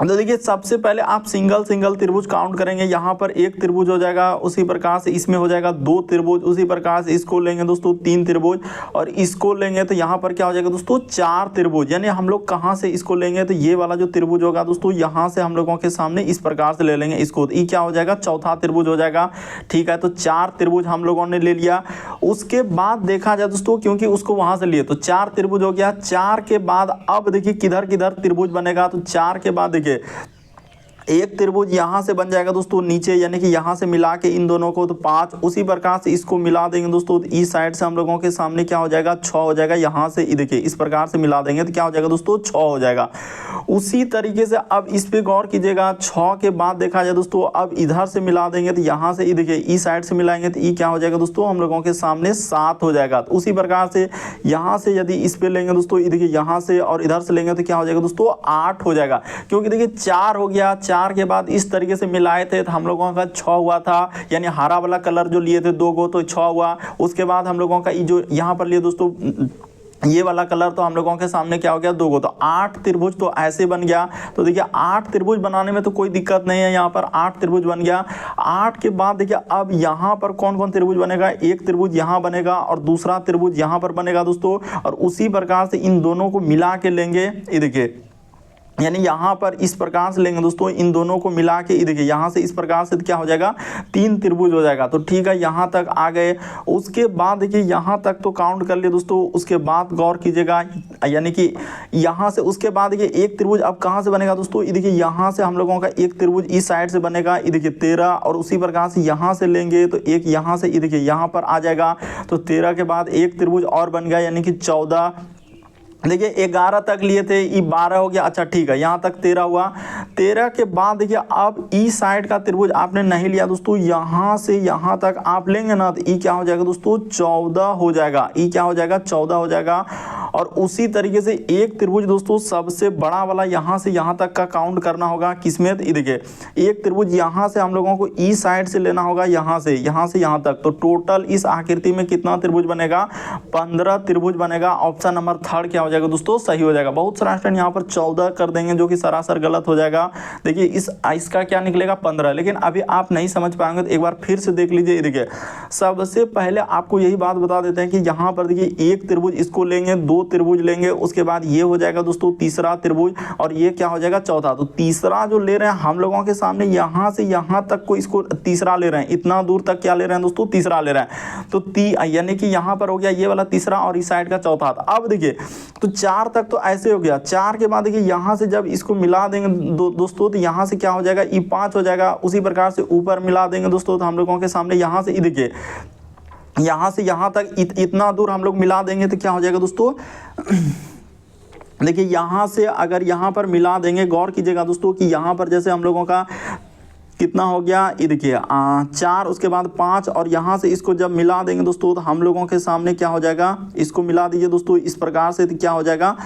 तो देखिए सबसे पहले आप सिंगल त्रिभुज काउंट करेंगे। यहाँ पर 1 त्रिभुज हो जाएगा, उसी प्रकार से इसमें हो जाएगा 2 त्रिभुज, उसी प्रकार से इसको लेंगे दोस्तों 3 त्रिभुज, और इसको लेंगे तो यहाँ पर क्या हो जाएगा दोस्तों 4 त्रिभुज। यानी हम लोग कहाँ से इसको लेंगे, तो ये वाला जो त्रिभुज होगा दोस्तों, यहाँ से हम लोगों के सामने इस प्रकार से ले लेंगे इसको। तो ये क्या हो जाएगा, चौथा त्रिभुज हो जाएगा। ठीक है, तो 4 त्रिभुज हम लोगों ने ले लिया। उसके बाद देखा जाए दोस्तों, क्योंकि उसको वहां से लिए तो 4 त्रिभुज हो गया। 4 के बाद अब देखिए किधर किधर त्रिभुज बनेगा। तो 4 के बाद देखिए एक त्रिभुज यहाँ से बन जाएगा दोस्तों नीचे, यानी कि यहाँ से मिला के इन दोनों को तो 5। उसी प्रकार से इसको मिला देंगे दोस्तों, तो इस साइड से हम लोगों के सामने क्या हो जाएगा 6 हो जाएगा। यहाँ से देखिए इस प्रकार से मिला देंगे तो क्या हो जाएगा दोस्तों 6 हो जाएगा। उसी तरीके से अब इस पे गौर कीजिएगा। 6 के बाद देखा जाए दोस्तों, अब इधर से मिला देंगे तो यहाँ से देखिए इस साइड से मिलाएंगे तो ये क्या हो जाएगा दोस्तों, हम लोगों के सामने 7 हो जाएगा। तो उसी प्रकार से यहाँ से यदि इस पे लेंगे दोस्तों, देखिए यहाँ से और इधर से लेंगे तो क्या हो जाएगा दोस्तों 8 हो जाएगा। क्योंकि देखिए 4 हो गया, 4 के बाद इस तरीके से मिलाए थे तो हम लोगों का 6 हुआ था, यानी हरा वाला कलर जो लिए थे 2 गो तो 6 हुआ। उसके बाद हम लोगों का जो यहाँ पर लिए दोस्तों ये वाला कलर तो हम लोगों के सामने क्या हो गया, 2 को, तो 8 त्रिभुज तो ऐसे बन गया। तो देखिए 8 त्रिभुज बनाने में तो कोई दिक्कत नहीं है, यहाँ पर 8 त्रिभुज बन गया। 8 के बाद देखिए अब यहाँ पर कौन कौन त्रिभुज बनेगा, एक त्रिभुज यहाँ बनेगा और दूसरा त्रिभुज यहाँ पर बनेगा दोस्तों, और उसी प्रकार से इन दोनों को मिला के लेंगे, ये देखिए, यानी यहाँ पर इस प्रकार से लेंगे दोस्तों, इन दोनों को मिला के, देखिए यहाँ से इस प्रकार से क्या हो जाएगा, 3 त्रिभुज हो जाएगा। तो ठीक है, यहाँ तक आ गए। उसके बाद देखिए यहाँ तक तो काउंट कर लिए दोस्तों। उसके बाद गौर कीजिएगा, यानी कि यहाँ से उसके बाद देखिए एक त्रिभुज अब कहाँ से बनेगा दोस्तों, ये देखिए यहाँ से हम लोगों का एक त्रिभुज इस साइड से बनेगा, ये देखिए 13, और उसी प्रकार से यहाँ से लेंगे तो एक यहाँ से, ये देखिए यहाँ पर आ जाएगा। तो 13 के बाद एक त्रिभुज और बन गया, यानी कि 14। देखिए 11 तक लिए थे, ये 12 हो गया। अच्छा ठीक है, यहाँ तक 13 हुआ। 13 के बाद देखिए अब ई साइड का त्रिभुज आपने नहीं लिया दोस्तों, यहाँ से यहाँ तक आप लेंगे ना, तो ई क्या हो जाएगा दोस्तों, 14 हो जाएगा। ई क्या हो जाएगा, 14 हो जाएगा। और उसी तरीके से एक त्रिभुज दोस्तों सबसे बड़ा वाला यहाँ से यहाँ तक का काउंट करना होगा, किसमें, ये देखिए एक त्रिभुज यहाँ से हम लोगों को ई साइड से लेना होगा, यहाँ से यहाँ तक। तो टोटल इस आकृति में कितना त्रिभुज बनेगा, 15 त्रिभुज बनेगा। ऑप्शन नंबर 3 क्या हो जाएगा दोस्तों, सही हो जाएगा। बहुत सारा स्टूडेंट यहाँ पर 14 कर देंगे, जो कि सरासर गलत हो जाएगा। देखिए इसका क्या निकलेगा, 15। लेकिन अभी आप नहीं समझ पाएंगे तो एक बार फिर से देख लीजिए। देखिए सबसे पहले आपको यही बात बता देते हैं कि यहाँ पर देखिए एक त्रिभुज इसको लेंगे, 2 त्रिभुज लेंगे, उसके बाद ये हो जाएगा दोस्तों तीसरा त्रिभुज, और ये क्या हो जाएगा, चौथा। तो तीसरा जो ले रहे हैं हम लोगों के सामने, यहाँ से यहाँ तक को इसको तीसरा ले रहे हैं, इतना दूर तक क्या ले रहे हैं दोस्तों, तीसरा ले रहे हैं। तो यानी कि यहाँ पर हो गया ये वाला तीसरा और इस साइड का चौथा। अब देखिए तो 4 तक तो ऐसे हो गया। 4 के बाद देखिए यहाँ से जब इसको मिला देंगे दोस्तों, तो यहाँ से क्या हो जाएगा, ई 5 हो जाएगा। उसी प्रकार से ऊपर मिला देंगे दोस्तों, तो हम लोगों के सामने यहाँ से देखिए यहाँ से यहाँ तक इतना दूर हम लोग मिला देंगे तो क्या हो जाएगा दोस्तों, देखिए यहाँ से अगर यहाँ पर मिला देंगे, गौर कीजिएगा दोस्तों कि यहाँ पर जैसे हम लोगों का कितना हो गया, ये देखिए 4, उसके बाद 5, और यहाँ से इसको जब मिला देंगे दोस्तों, तो हम लोगों के सामने क्या हो जाएगा, इसको मिला दीजिए दोस्तों इस प्रकार से, तो क्या हो जाएगा,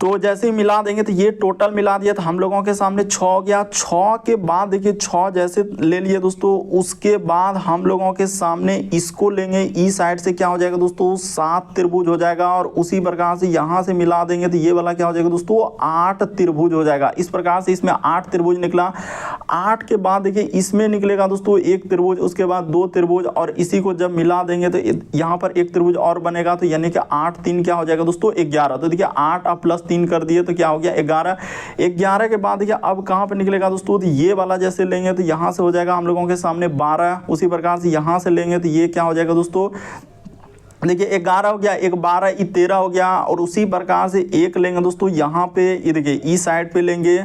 तो जैसे ही मिला देंगे तो ये टोटल मिला दिया तो हम लोगों के सामने 6 हो गया। 6 के बाद देखिए 6 जैसे ले लिए दोस्तों, उसके बाद हम लोगों के सामने इसको लेंगे, ई साइड से क्या हो जाएगा दोस्तों, 7 त्रिभुज हो जाएगा। और उसी प्रकार से यहाँ से मिला देंगे तो ये वाला क्या हो जाएगा दोस्तों, 8 त्रिभुज हो जाएगा। इस प्रकार से इसमें 8 त्रिभुज निकला। 8 के बाद देखिए इसमें निकलेगा दोस्तों एक त्रिभुज, उसके बाद 2 त्रिभुज, और इसी को जब मिला देंगे तो यहाँ पर एक त्रिभुज और बनेगा। तो यानी कि 8 3 क्या हो जाएगा दोस्तों, 11। तो देखिए 8 अब प्लस 3 कर दिए तो क्या हो गया, 11। 11 के बाद देखिए अब कहाँ पे निकलेगा दोस्तों, तो ये वाला जैसे लेंगे तो यहाँ से हो जाएगा हम लोगों के सामने 12। उसी प्रकार से यहाँ से लेंगे तो ये क्या हो जाएगा दोस्तों, देखिए 11 हो गया, एक 12, ये 13 हो गया। और उसी प्रकार से एक लेंगे दोस्तों यहाँ पे, ये देखिए ई साइड पे लेंगे,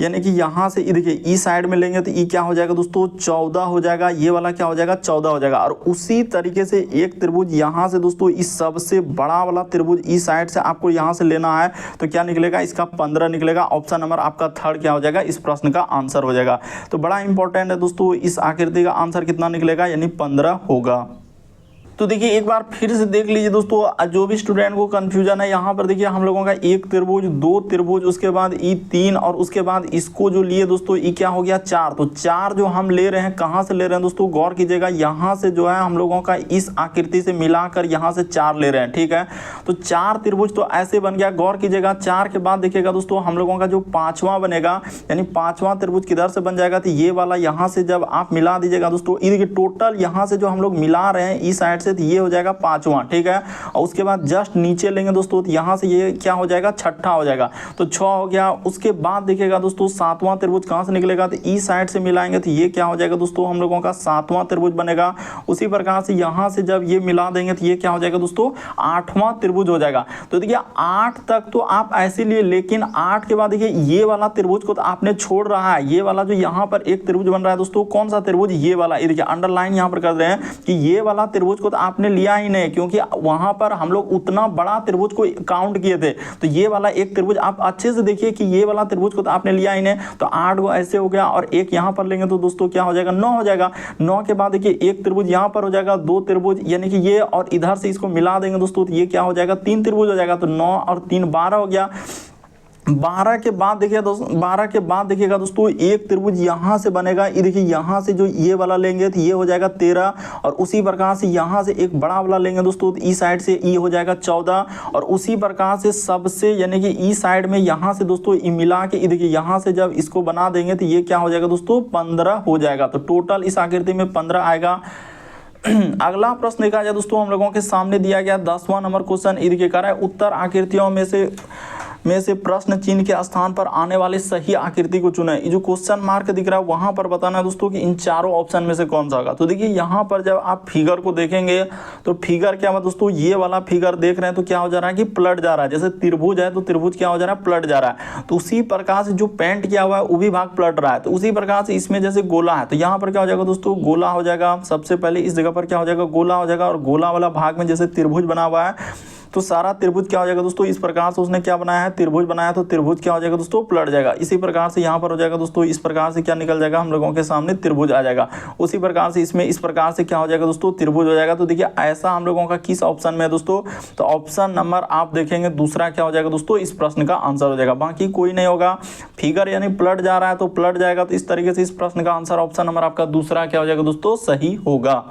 यानी कि यहाँ से ये देखिए ई साइड में लेंगे तो ई क्या हो जाएगा दोस्तों, 14 हो जाएगा। ये वाला क्या हो जाएगा, 14 हो जाएगा। और उसी तरीके से एक त्रिभुज यहाँ से दोस्तों, इस सबसे बड़ा वाला त्रिभुज ई साइड से आपको यहाँ से लेना है, तो क्या निकलेगा, इसका 15 निकलेगा। ऑप्शन नंबर आपका 3 क्या हो जाएगा, इस प्रश्न का आंसर हो जाएगा। तो बड़ा इंपॉर्टेंट है दोस्तों, इस आकृति का आंसर कितना निकलेगा, यानी 15 होगा। तो देखिए एक बार फिर से देख लीजिए दोस्तों, जो भी स्टूडेंट को कंफ्यूजन है, यहाँ पर देखिए हम लोगों का एक त्रिभुज, 2 त्रिभुज, उसके बाद ई 3, और उसके बाद इसको जो लिए दोस्तों ई क्या हो गया, 4। तो 4 जो हम ले रहे हैं, कहाँ से ले रहे हैं दोस्तों, गौर कीजिएगा, यहाँ से जो है हम लोगों का इस आकृति से मिलाकर यहाँ से 4 ले रहे हैं, ठीक है। तो 4 त्रिभुज तो ऐसे बन गया। गौर कीजिएगा 4 के बाद देखिएगा दोस्तों हम लोगों का जो 5वां बनेगा, यानी 5वां त्रिभुज किधर से बन जाएगा, तो ये वाला यहाँ से जब आप मिला दीजिएगा दोस्तों, ये देखिए टोटल यहाँ से जो हम लोग मिला रहे हैं इस साइड से, तो ये हो जाएगा 5वां, ठीक है। और उसके बाद जस्ट नीचे लेंगे दोस्तों, तो यहाँ से ये क्या हो जाएगा, 6ठा हो जाएगा, तो 6 हो गया। उसके बाद देखिएगा दोस्तों 7वां त्रिभुज कहाँ से निकलेगा, तो ई साइड से मिलाएंगे तो ये क्या हो जाएगा दोस्तों, हम लोगों का 7वां त्रिभुज बनेगा। उसी प्रकार से यहाँ से जब ये मिला देंगे तो ये क्या हो जाएगा दोस्तों, 8वां त्रिभुज हो जाएगा। तो देखिए 8 तक तो आप ऐसे लिए, लेकिन 8 के बाद देखिए ये वाला त्रिभुज को तो आपने छोड़ रहा है। ये वाला जो यहाँ पर एक त्रिभुज बन रहा है दोस्तों, कौन सा त्रिभुज, ये वाला, ये देखिए अंडरलाइन यहाँ पर कर रहे हैं कि ये वाला त्रिभुज को तो आपने लिया ही नहीं, क्योंकि वहां पर हम लोग उतना बड़ा त्रिभुज को काउंट किए थे। तो ये वाला एक त्रिभुज आप अच्छे से देखिए कि ये वाला त्रिभुज को तो आपने लिया ही नहीं, तो 8 को ऐसे हो गया। और एक यहाँ पर लेंगे तो दोस्तों क्या हो जाएगा, 9 हो जाएगा। 9 के बाद देखिए एक त्रिभुज यहाँ पर हो जाएगा, 2 त्रिभुज, यानी कि ये और इधर से इसको मिला देंगे दोस्तों, तो ये क्या हो जाएगा, 3 त्रिभुज हो जाएगा। तो 9 और 3 12 हो गया। 12 के बाद देखिए दोस्तों, 12 के बाद देखिएगा दोस्तों एक त्रिभुज यहाँ से बनेगा। ये देखिए यहाँ से जो ये वाला लेंगे तो ये हो जाएगा 13, और उसी प्रकार से यहाँ से एक बड़ा वाला लेंगे दोस्तों तो इस साइड से ये हो जाएगा 14, और उसी प्रकार से सबसे यानी कि इस साइड में यहाँ से दोस्तों ये मिला के ये देखिए यहाँ से जब इसको बना देंगे तो ये क्या हो जाएगा दोस्तों 15 हो जाएगा। तो टोटल इस आकृति में 15 आएगा। अगला प्रश्न देखा जाए दोस्तों हम लोगों के सामने दिया गया 10वां नंबर क्वेश्चन। ये देखिए कह रहा है उत्तर आकृतियों में से प्रश्न चिन्ह के स्थान पर आने वाले सही आकृति को चुने। ये जो क्वेश्चन मार्क दिख रहा है वहां पर बताना है दोस्तों कि इन चारों ऑप्शन में से कौन सा होगा। तो देखिए यहाँ पर जब आप फिगर को देखेंगे तो फिगर क्या हुआ दोस्तों, ये वाला फिगर देख रहे हैं तो क्या हो जा रहा है कि पलट जा रहा है। जैसे त्रिभुज है तो त्रिभुज क्या हो जा रहा है, पलट जा रहा है। तो उसी प्रकार से जो पेंट किया हुआ है वो भी भाग पलट रहा है। तो उसी प्रकार से इसमें जैसे गोला है तो यहाँ पर क्या हो जाएगा दोस्तों, गोला हो जाएगा। सबसे पहले इस जगह पर क्या हो जाएगा, गोला हो जाएगा। और गोला वाला भाग में जैसे त्रिभुज बना हुआ है तो सारा त्रिभुज क्या हो जाएगा दोस्तों, इस प्रकार से उसने क्या बनाया है, त्रिभुज बनाया। तो त्रिभुज क्या हो जाएगा दोस्तों, पलट जाएगा। इसी प्रकार से यहाँ पर हो जाएगा दोस्तों, इस प्रकार से क्या निकल जाएगा, हम लोगों के सामने त्रिभुज आ जाएगा। उसी प्रकार से इसमें इस प्रकार से क्या हो जाएगा दोस्तों, त्रिभुज हो जाएगा। तो देखिए ऐसा हम लोगों का किस ऑप्शन में है दोस्तों, तो ऑप्शन नंबर आप देखेंगे दूसरा क्या हो जाएगा दोस्तों, इस प्रश्न का आंसर हो जाएगा। बाकी कोई नहीं होगा। फिगर यानी पलट जा रहा है तो पलट जाएगा। तो इस तरीके से इस प्रश्न का आंसर ऑप्शन नंबर आपका दूसरा क्या हो जाएगा दोस्तों, सही होगा।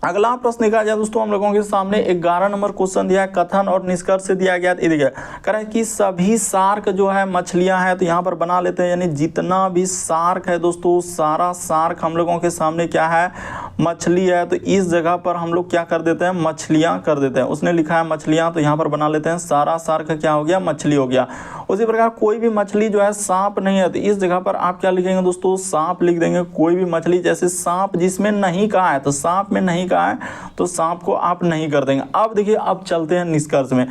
अगला प्रश्न देखा जाए दोस्तों हम लोगों के सामने 11 नंबर क्वेश्चन दिया है, कथन और निष्कर्ष से दिया गया। देखिए कह रहा है कि सभी शार्क जो है मछलियां हैं, तो यहाँ पर बना लेते हैं। यानी जितना भी शार्क है दोस्तों, सारा शार्क हम लोगों के सामने क्या है, मछली है। तो इस जगह पर हम लोग क्या कर देते हैं, मछलियां कर देते हैं। उसने लिखा है मछलियां, तो यहाँ पर बना लेते हैं सारा शार्क क्या हो गया, मछली हो गया। उसी प्रकार कोई भी मछली जो है सांप नहीं है, तो इस जगह पर आप क्या लिखेंगे दोस्तों, सांप लिख देंगे। कोई भी मछली, जैसे सांप जिसमें नहीं कहा है तो सांप में नहीं कहा है तो सांप को आप नहीं कर देंगे। अब देखिए अब चलते हैं निष्कर्ष में।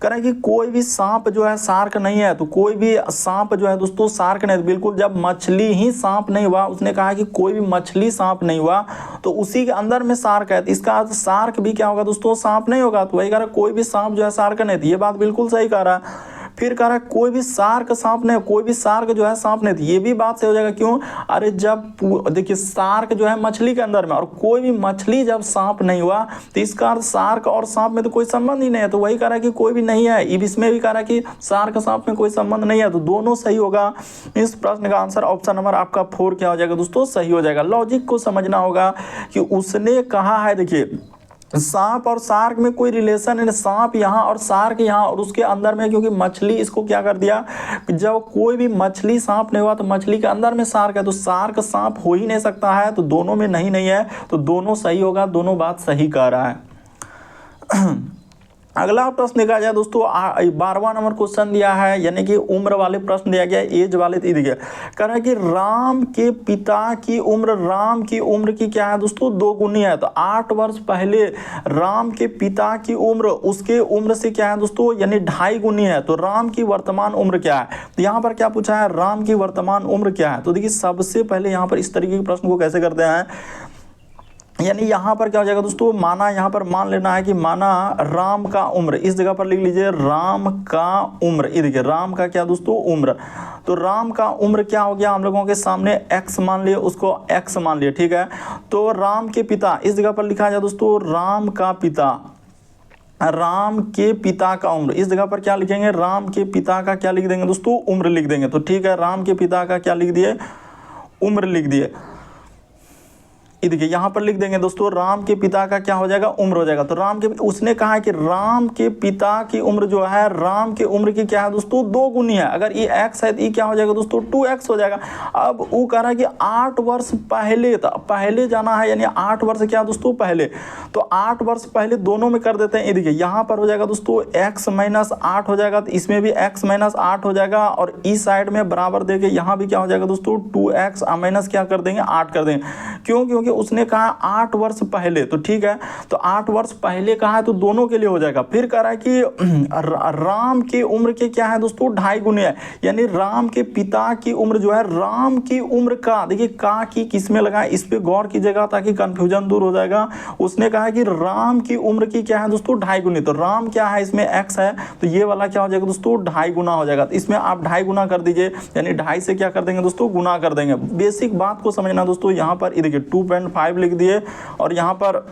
कह रहे हैं कि कोई भी सांप जो है शार्क नहीं है, तो कोई भी सांप जो है दोस्तों शार्क नहीं है। बिल्कुल जब मछली ही सांप नहीं हुआ, उसने कहा कि कोई भी मछली सांप नहीं हुआ, तो उसी के अंदर में शार्क है। तो इसका अर्थ शार्क भी क्या होगा दोस्तों, सांप नहीं होगा। तो वही कह रहा है कोई भी सांप जो है शार्क नहीं थी, ये बात बिल्कुल सही कह रहा है। फिर कह रहा है कोई भी शार्क सांप नहीं, कोई भी शार्क जो है सांप नहीं थी, ये भी बात सही हो जाएगा। क्यों, अरे जब देखिए शार्क जो है मछली के अंदर में, और कोई भी मछली जब सांप नहीं हुआ, तो इसका अर्थ शार्क और सांप में तो कोई संबंध ही नहीं है। तो वही कह रहा है कि कोई भी नहीं है। इसमें भी कह रहा है कि शार्क सांप में कोई संबंध नहीं है। तो दोनों सही होगा। इस प्रश्न का आंसर ऑप्शन नंबर आपका 4 क्या हो जाएगा दोस्तों, सही हो जाएगा। लॉजिक को समझना होगा कि उसने कहा है, देखिए सांप और शार्क में कोई रिलेशन है, सांप यहाँ और शार्क यहाँ, और उसके अंदर में क्योंकि मछली इसको क्या कर दिया, जब कोई भी मछली सांप नहीं हुआ तो मछली के अंदर में शार्क है, तो शार्क सांप हो ही नहीं सकता है। तो दोनों में नहीं है, तो दोनों सही होगा। दोनों बात सही कह रहा है। अगला प्रश्न देखा जाए दोस्तों 12वां नंबर क्वेश्चन दिया है, यानी कि उम्र वाले प्रश्न दिया गया, एज वाले। देखिए कह रहा है कि राम के पिता की उम्र, राम की उम्र की क्या है दोस्तों, 2 गुनी है। तो 8 वर्ष पहले राम के पिता की उम्र उसके उम्र से क्या है दोस्तों, यानी 2.5 गुनी है। तो राम की वर्तमान उम्र क्या है, तो यहाँ पर क्या पूछा है, राम की वर्तमान उम्र क्या है। तो देखिए सबसे पहले यहाँ पर इस तरीके के प्रश्न को कैसे करते हैं, यानी यहाँ पर क्या हो जाएगा दोस्तों, माना यहाँ पर मान लेना है कि माना राम का उम्र, इस जगह पर लिख लीजिए राम का उम्र। ये देखिए राम का क्या दोस्तों, उम्र। तो राम का उम्र क्या हो गया, हम लोगों के सामने x मान लिए, उसको x मान लिए, ठीक है। तो राम के पिता, इस जगह पर लिखा जाए दोस्तों राम का पिता, राम के पिता का उम्र। इस जगह पर क्या लिखेंगे, राम के पिता का क्या लिख देंगे दोस्तों, उम्र लिख देंगे। तो ठीक है, राम के पिता का क्या लिख दिए, उम्र लिख दिए। ये देखिए यहाँ पर लिख देंगे दोस्तों राम के पिता का क्या हो जाएगा, उम्र हो जाएगा। तो राम के, उसने कहा है कि राम के पिता की उम्र जो है, राम की उम्र की क्या है दोस्तों, 2 गुनी है। अगर ये x है तो ये क्या हो जाएगा दोस्तों, 2x हो जाएगा। अब वो कह रहा है कि 8 वर्ष पहले, तो पहले जाना है, यानी 8 वर्ष क्या दोस्तों, पहले। तो 8 वर्ष पहले दोनों में कर देते हैं। ये देखिए यहाँ पर हो जाएगा दोस्तों x - 8 हो जाएगा, तो इसमें भी x - 8 हो जाएगा। और इस साइड में बराबर देके यहाँ भी क्या हो जाएगा दोस्तों, 2x माइनस क्या कर देंगे, 8 कर देंगे। क्यों, क्योंकि उसने कहा 8 वर्ष पहले। तो ठीक है, तो 8 वर्ष पहले कहा है तो दोनों के लिए हो जाएगा। फिर कह रहा है कि राम की उम्र के क्या है दोस्तों, 2.5 गुनी है। यानी राम के पिता की उम्र जो है, राम की उम्र का, देखिए का की किस में लगा, इस पे गौर कीजिएगा ताकि कंफ्यूजन दूर हो जाएगा। उसने कहा कि राम की उम्र की क्या है दोस्तों, 2.5 गुनी। तो राम क्या है, इसमें x है, तो ये वाला क्या हो जाएगा दोस्तों, 2.5 गुना हो जाएगा। तो इसमें आप 2.5 गुना कर दीजिए, यानी 2.5 से क्या कर देंगे दोस्तों, गुना कर देंगे। बेसिक बात को समझना दोस्तों। यहाँ पर देखिए 2.5 लिख दिए, और यहाँ पर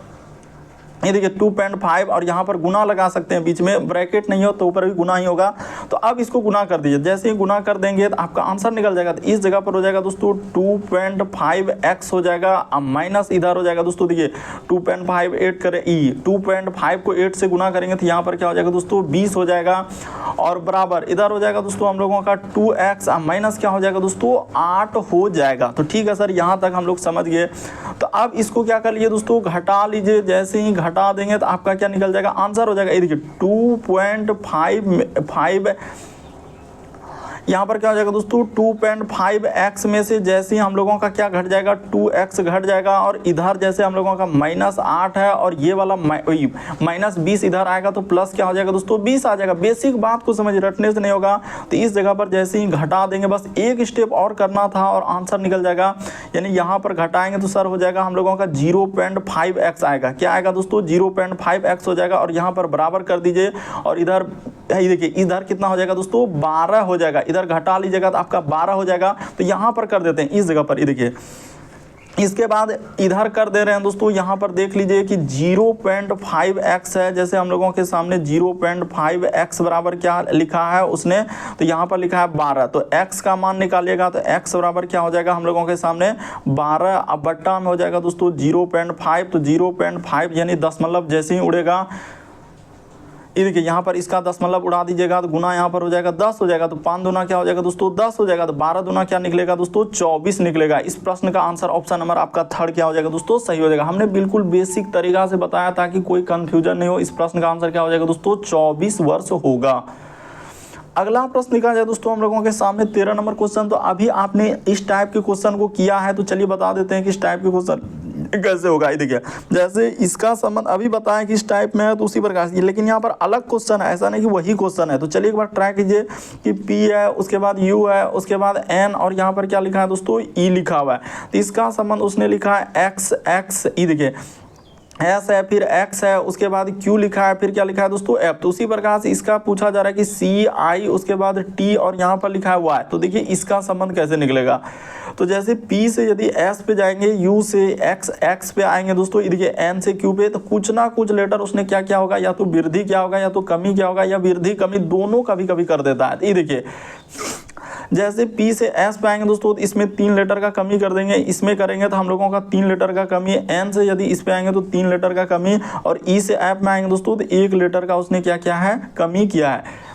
ये देखिए 2.5 और यहाँ पर गुना लगा सकते हैं, बीच में ब्रैकेट नहीं हो तो ऊपर भी गुना ही होगा। तो अब इसको गुना कर दीजिए, जैसे ही गुना कर देंगे तो आपका आंसर निकल जाएगा। तो इस जगह पर हो जाएगा दोस्तों 2.5x हो जाएगा, अब माइनस इधर हो जाएगा दोस्तों, देखिए 2.5 8 करें ई, 2.5 को 8 से गुना करेंगे तो यहाँ पर क्या हो जाएगा दोस्तों 20 हो जाएगा, और बराबर इधर हो जाएगा दोस्तों हम लोगों का 2x माइनस क्या हो जाएगा दोस्तों 8 हो जाएगा। तो ठीक है सर, यहाँ तक हम लोग समझ गए। तो अब इसको क्या कर लीजिए दोस्तों, घटा लीजिए, जैसे ही घटा देंगे तो आपका क्या निकल जाएगा, आंसर हो जाएगा। ये देखिए 2.5 यहाँ पर क्या हो जाएगा दोस्तों 2.5x में से जैसे ही हम लोगों का क्या घट जाएगा 2x घट जाएगा, और इधर जैसे हम लोगों का -8 है और ये वाला -20 इधर आएगा तो प्लस क्या हो जाएगा दोस्तों 20 आ जाएगा। बेसिक बात को समझ, रटने से नहीं होगा। तो इस जगह पर जैसे ही घटा देंगे, बस एक स्टेप और करना था और आंसर निकल जाएगा। यानी यहाँ पर घटाएंगे तो सर हो जाएगा हम लोगों का 0.5x आएगा। क्या आएगा दोस्तों 0.5x हो जाएगा, और यहाँ पर बराबर कर दीजिए, और इधर देखिए इधर कितना हो जाएगा दोस्तों 12 हो जाएगा, इधर घटा लीजिएगा तो आपका 12 हो जाएगा। तो यहाँ पर कर देते हैं इस जगह पर, ये देखिए इसके बाद इधर कर दे रहे हैं दोस्तों, यहाँ पर देख लीजिए कि 0.5x है, जैसे हम लोगों के सामने 0.5x बराबर क्या लिखा है उसने, तो यहाँ पर लिखा है 12। तो x का मान निकालिएगा तो x बराबर क्या हो जाएगा हम लोगों के सामने 12, अब बट्टा में हो जाएगा दोस्तों 0.5, तो 0.5 यानी दशमलव जैसे ही उड़ेगा, ये देखिए यहाँ पर इसका दशमलव उड़ा दीजिएगा तो गुना यहाँ पर हो जाएगा 10 हो जाएगा। तो 5 दूना क्या हो जाएगा दोस्तों 10 हो जाएगा। तो 12 दूना क्या निकलेगा दोस्तों 24 निकलेगा। इस प्रश्न का आंसर ऑप्शन नंबर आपका थर्ड क्या हो जाएगा दोस्तों सही हो जाएगा। हमने बिल्कुल बेसिक तरीका से बताया ताकि कोई कंफ्यूजन नहीं हो। इस प्रश्न का आंसर क्या हो जाएगा दोस्तों 24 वर्ष होगा। अगला प्रश्न लिखा जाए दोस्तों हम लोगों के सामने 13 नंबर क्वेश्चन। तो अभी आपने इस टाइप के क्वेश्चन को किया है, तो चलिए बता देते हैं कि इस टाइप के क्वेश्चन कैसे होगा। ये देखिए जैसे इसका संबंध अभी बताया कि इस टाइप में है तो उसी प्रकार से, लेकिन यहाँ पर अलग क्वेश्चन है, ऐसा नहीं कि वही क्वेश्चन है। तो चलिए एक बार ट्राई कीजिए कि P है, उसके बाद U है, उसके बाद N, और यहाँ पर क्या लिखा है दोस्तों E लिखा हुआ है। तो इसका संबंध उसने लिखा है X, ये देखिए S है, फिर X है, उसके बाद Q लिखा है, फिर क्या लिखा है दोस्तों F। तो उसी प्रकार से इसका पूछा जा रहा है कि C I, उसके बाद T, और यहाँ पर लिखा है Y। तो देखिए इसका संबंध कैसे निकलेगा। तो जैसे P से यदि S पे जाएंगे, U से X पे आएंगे दोस्तों, ये देखिए N से Q पे, तो कुछ ना कुछ लेटर उसने क्या क्या होगा, या तो वृद्धि क्या होगा, या तो कमी क्या होगा, या वृद्धि कमी दोनों कभी कभी कर देता है। ये देखिए जैसे P से S पे आएंगे दोस्तों, तो इसमें 3 लेटर का कमी कर देंगे, इसमें करेंगे तो हम लोगों का 3 लेटर का कमी। N से यदि इस पे आएंगे तो 3 लेटर का कमी, और E से F में आएंगे दोस्तों तो 1 लेटर का उसने क्या किया है, कमी किया है।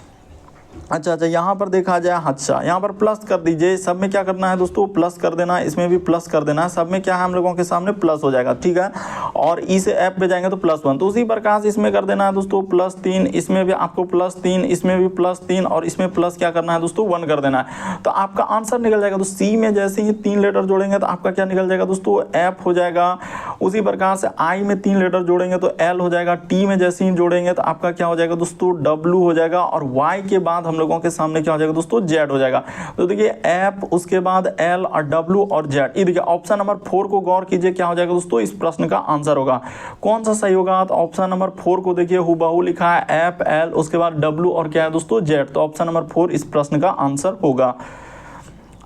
अच्छा, यहाँ पर देखा जाए, अच्छा यहाँ पर प्लस कर दीजिए। सब में क्या करना है दोस्तों प्लस कर देना है, इसमें भी प्लस कर देना है, सब में क्या है हम लोगों के सामने प्लस हो जाएगा, ठीक है। और ई से एफ पे जाएंगे तो +1, तो उसी प्रकार से इसमें कर देना है दोस्तों +3, इसमें भी आपको +3, इसमें भी +3, और इसमें प्लस क्या करना है दोस्तों 1 कर देना है। तो आपका आंसर निकल जाएगा। तो सी में जैसे ही 3 लेटर जोड़ेंगे तो आपका क्या निकल जाएगा दोस्तों एफ हो जाएगा। उसी प्रकार से आई में 3 लेटर जोड़ेंगे तो एल हो जाएगा। टी में जैसे ही जोड़ेंगे तो आपका क्या हो जाएगा दोस्तों डब्ल्यू हो जाएगा। और वाई के बाद हम लोगों के सामने क्या हो जाएगा दोस्तों जेड हो जाएगा। तो देखिए एफ, उसके बाद एल और डब्ल्यू और जेड। ये देखिए ऑप्शन नंबर 4 को गौर कीजिए, क्या हो जाएगा दोस्तों इस प्रश्न का आंसर होगा। कौन सा सही होगा, तो ऑप्शन नंबर 4 को देखिए हुबहू लिखा है एफ एल, उसके बाद डब्ल्यू और क्या है दोस्तों जेड। तो ऑप्शन नंबर 4 इस प्रश्न का आंसर होगा।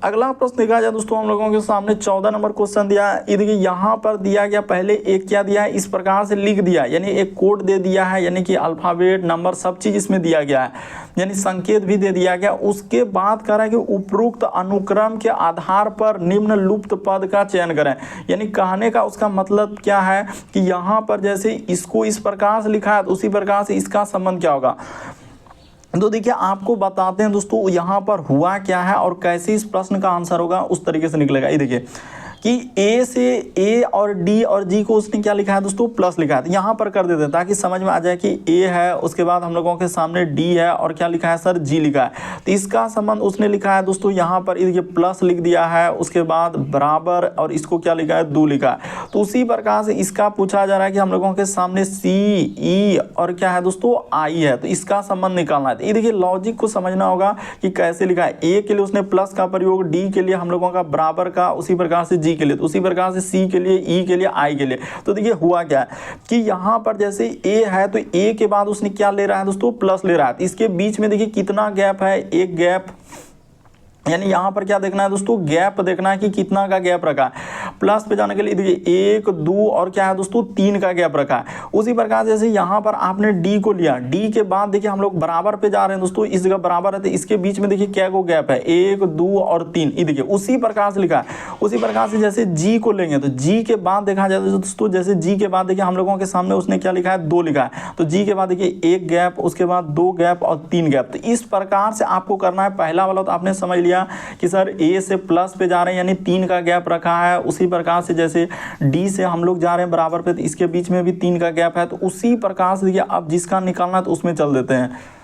अगला प्रश्न देखा जाए दोस्तों हम लोगों के सामने 14 नंबर क्वेश्चन दिया है। ये देखिए यहाँ पर दिया गया, पहले एक क्या दिया है, इस प्रकार से लिख दिया, यानी एक कोड दे दिया है, यानी कि अल्फाबेट नंबर सब चीज इसमें दिया गया है, यानी संकेत भी दे दिया गया। उसके बाद कह रहा है कि उपरोक्त अनुक्रम के आधार पर निम्नलिखित पद का चयन करें। यानी कहने का उसका मतलब क्या है कि यहाँ पर जैसे इसको इस प्रकार से लिखा है तो उसी प्रकार से इसका संबंध क्या होगा। तो देखिए आपको बताते हैं दोस्तों यहाँ पर हुआ क्या है और कैसे इस प्रश्न का आंसर होगा, उस तरीके से निकलेगा। ये देखिए कि ए से ए और डी और जी को उसने क्या लिखा है दोस्तों प्लस लिखा है। तो यहाँ पर कर देते हैं ताकि समझ में आ जाए कि ए है, उसके बाद हम लोगों के सामने डी है और क्या लिखा है सर जी लिखा है। तो इसका संबंध उसने लिखा है दोस्तों यहाँ पर ये प्लस लिख दिया है, उसके बाद बराबर और इसको क्या लिखा है 2 लिखा है। तो उसी प्रकार से इसका पूछा जा रहा है कि हम लोगों के सामने सी ई और क्या है दोस्तों आई है, तो इसका संबंध निकालना है। तो ये देखिए लॉजिक को समझना होगा कि कैसे लिखा है। ए के लिए उसने प्लस का प्रयोग, डी के लिए हम लोगों का बराबर का, उसी प्रकार से के लिए, तो उसी प्रकार से सी के लिए, ई के लिए, आई के लिए। तो देखिए हुआ क्या है कि यहाँ पर जैसे ए है तो ए के बाद उसने क्या ले रहा है दोस्तों प्लस ले रहा है। इसके बीच में देखिए कितना गैप है, एक गैप, यानी यहाँ पर क्या देखना है दोस्तों, गैप देखना है कि कितना का गैप रखा है। प्लस पे जाने के लिए देखिए 1 2 और क्या है दोस्तों 3 का गैप रखा है। उसी प्रकार जैसे यहाँ पर आपने डी को लिया, डी के बाद देखिए हम लोग बराबर पे जा रहे हैं दोस्तों, इस जगह बराबर है तो इसके बीच में देखिए क्या को गैप है 1 2 और 3, ये देखिए उसी प्रकार से लिखा है। उसी प्रकार से जैसे जी को लेंगे तो जी के बाद देखा जाए तो दोस्तों जैसे जी के बाद देखिए हम लोगों के सामने उसने क्या लिखा है 2 लिखा है, तो जी के बाद देखिए 1 गैप, उसके बाद 2 गैप और 3 गैप। तो इस प्रकार से आपको करना है। पहला वाला तो आपने समझ लिया कि सर ए से प्लस पे जा रहे हैं यानी 3 का गैप रखा है। उसी प्रकार से जैसे डी से हम लोग जा रहे हैं बराबर पे तो इसके बीच में भी 3 का गैप है। तो उसी प्रकार से देखिए अब जिसका निकालना है तो उसमें चल देते हैं।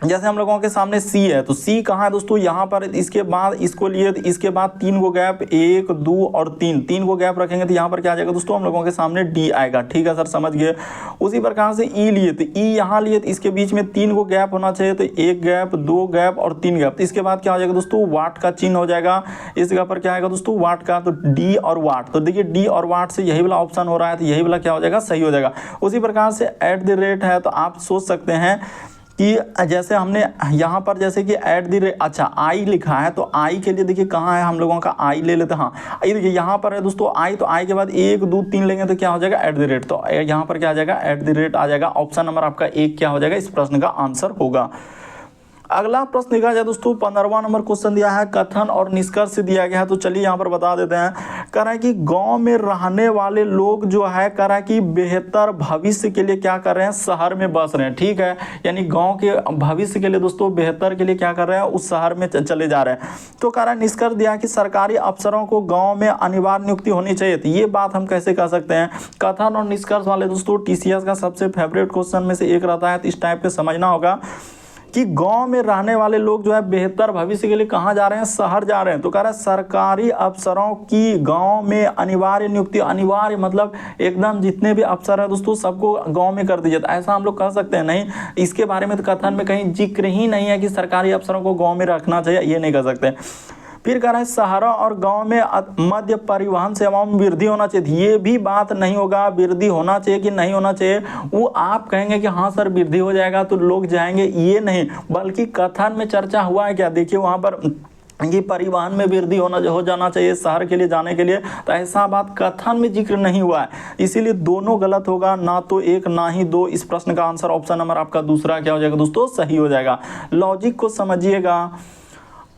जैसे हम लोगों के सामने सी है तो सी कहाँ है दोस्तों, यहाँ पर इसके बाद इसको लिए तो इसके बाद 3 को गैप 1 2 और 3 को गैप रखेंगे तो यहाँ पर क्या आ जाएगा दोस्तों, हम लोगों के सामने डी आएगा। ठीक है सर, समझ गए। उसी प्रकार से ई लिए तो ई यहाँ लिए तो इसके बीच में 3 को गैप होना चाहिए, तो 1 गैप 2 गैप और 3 गैप। तो इसके बाद क्या हो जाएगा दोस्तों, वाट का चिन्ह हो जाएगा। इस जगह पर क्या आएगा दोस्तों, वाट का, तो डी और वाट। तो देखिए डी और वाट से यही वाला ऑप्शन हो रहा है तो यही वाला क्या हो जाएगा, सही हो जाएगा। उसी प्रकार से एट द रेट है तो आप सोच सकते हैं कि जैसे हमने यहाँ पर जैसे कि एट द रेट, अच्छा आई लिखा है तो आई के लिए देखिए कहाँ है हम लोगों का, आई ले लेते हैं। हाँ ये देखिए यहाँ पर है दोस्तों आई, तो आई के बाद 1 2 3 लेंगे तो क्या हो जाएगा एट द रेट। तो यहाँ पर क्या आ जाएगा, एट द रेट आ जाएगा। ऑप्शन नंबर आपका 1 क्या हो जाएगा, इस प्रश्न का आंसर होगा। अगला प्रश्न देखा जाए दोस्तों 15वां नंबर क्वेश्चन दिया है, कथन और निष्कर्ष दिया गया है। तो चलिए यहाँ पर बता देते हैं। कह रहा है कि गांव में रहने वाले लोग जो है कह रहा है कि बेहतर भविष्य के लिए क्या कर रहे हैं, शहर में बस रहे हैं। ठीक है, यानी गांव के भविष्य के लिए दोस्तों बेहतर के लिए क्या कर रहे हैं, उस शहर में चले जा रहे हैं। तो कह रहा है निष्कर्ष दिया कि सरकारी अफसरों को गाँव में अनिवार्य नियुक्ति होनी चाहिए। तो ये बात हम कैसे कह सकते हैं। कथन और निष्कर्ष वाले दोस्तों TCS का सबसे फेवरेट क्वेश्चन में से एक रहता है। तो इस टाइप पे समझना होगा कि गांव में रहने वाले लोग जो है बेहतर भविष्य के लिए कहाँ जा रहे हैं, शहर जा रहे हैं। तो कह रहा है सरकारी अफसरों की गांव में अनिवार्य नियुक्ति, अनिवार्य मतलब एकदम जितने भी अफसर है दोस्तों सबको गांव में कर दीजिए। तो ऐसा हम लोग कह सकते हैं नहीं, इसके बारे में तो कथन में कहीं जिक्र ही नहीं है कि सरकारी अफसरों को गाँव में रखना चाहिए, ये नहीं कर सकते। फिर कह रहा है शहरों और गांव में मध्य परिवहन सेवाओं में वृद्धि होना चाहिए। ये भी बात नहीं होगा वृद्धि होना चाहिए कि नहीं होना चाहिए, वो आप कहेंगे कि हाँ सर वृद्धि हो जाएगा तो लोग जाएंगे, ये नहीं, बल्कि कथन में चर्चा हुआ है क्या, देखिए वहाँ पर कि परिवहन में वृद्धि हो जाना चाहिए शहर के लिए जाने के लिए। तो ऐसा बात कथन में जिक्र नहीं हुआ है, इसीलिए दोनों गलत होगा, ना तो 1 ना ही 2। इस प्रश्न का आंसर ऑप्शन नंबर आपका दूसरा क्या हो जाएगा दोस्तों, सही हो जाएगा। लॉजिक को समझिएगा।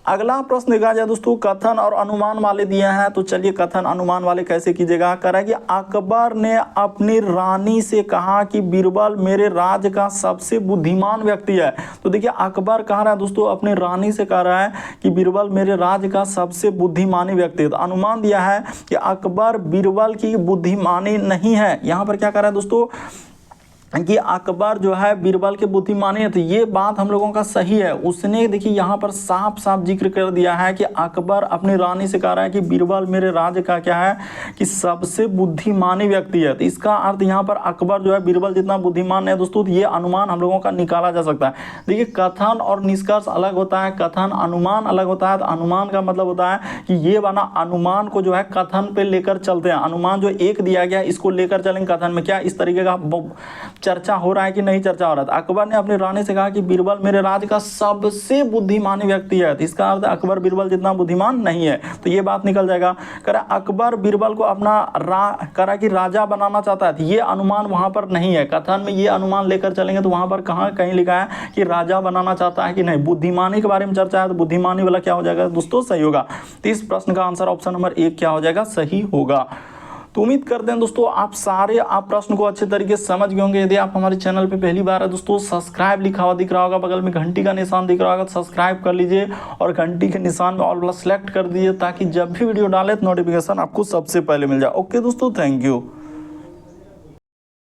अगला प्रश्न देखा जाए दोस्तों कथन और अनुमान वाले दिए हैं। तो चलिए कथन अनुमान वाले कैसे कीजिएगा। कह रहा है कि अकबर ने अपनी रानी से कहा कि बीरबल मेरे राज्य का सबसे बुद्धिमान व्यक्ति है। तो देखिए अकबर कह रहा है दोस्तों अपनी रानी से कह रहा है कि बीरबल मेरे राज्य का सबसे बुद्धिमानी व्यक्ति है। तो अनुमान दिया है कि अकबर बीरबल की बुद्धिमानी नहीं है। यहाँ पर क्या कह रहा है दोस्तों कि अकबर जो है बीरबल के बुद्धिमानी है। तो ये बात हम लोगों का सही है। उसने देखिए यहाँ पर साफ साफ जिक्र कर दिया है कि अकबर अपनी रानी से कह रहा है कि बीरबल मेरे राज्य का क्या है कि सबसे बुद्धिमानी व्यक्ति है। तो इसका अर्थ यहाँ पर अकबर जो है बीरबल जितना बुद्धिमान है दोस्तों। तो ये अनुमान हम लोगों का निकाला जा सकता है। देखिए कथन और निष्कर्ष अलग होता है, कथन अनुमान अलग होता है। तो अनुमान का मतलब होता है कि ये वाला अनुमान को जो है कथन पे लेकर चलते हैं। अनुमान जो एक दिया गया इसको लेकर चलेंगे कथन में, क्या इस तरीके का चर्चा हो रहा है कि नहीं चर्चा हो रहा था। अकबर ने अपनी रानी से कहा कि बीरबल मेरे राज्य का सबसे बुद्धिमानी व्यक्ति है। तो इसका अर्थ अकबर बीरबल जितना बुद्धिमान नहीं है। तो ये बात निकल जाएगा। कह रहा अकबर बीरबल को अपना करा कि राजा बनाना चाहता है। ये अनुमान वहां पर नहीं है। कथन में ये अनुमान लेकर चलेंगे तो वहां पर कहीं लिखा है कि राजा बनाना चाहता है कि नहीं। बुद्धिमानी के बारे में चर्चा है तो बुद्धिमानी वाला क्या हो जाएगा दोस्तों, सही होगा। तो इस प्रश्न का आंसर ऑप्शन नंबर 1 क्या हो जाएगा, सही होगा। तो उम्मीद करते हैं दोस्तों आप प्रश्न को अच्छे तरीके से समझ गए होंगे। यदि आप हमारे चैनल पे पहली बार है दोस्तों, सब्सक्राइब लिखा हुआ दिख रहा होगा, बगल में घंटी का निशान दिख रहा होगा, तो सब्सक्राइब कर लीजिए और घंटी के निशान में ऑल वाला सेलेक्ट कर दीजिए ताकि जब भी वीडियो डाले तो नोटिफिकेशन आपको सबसे पहले मिल जाए। ओके दोस्तों, थैंक यू।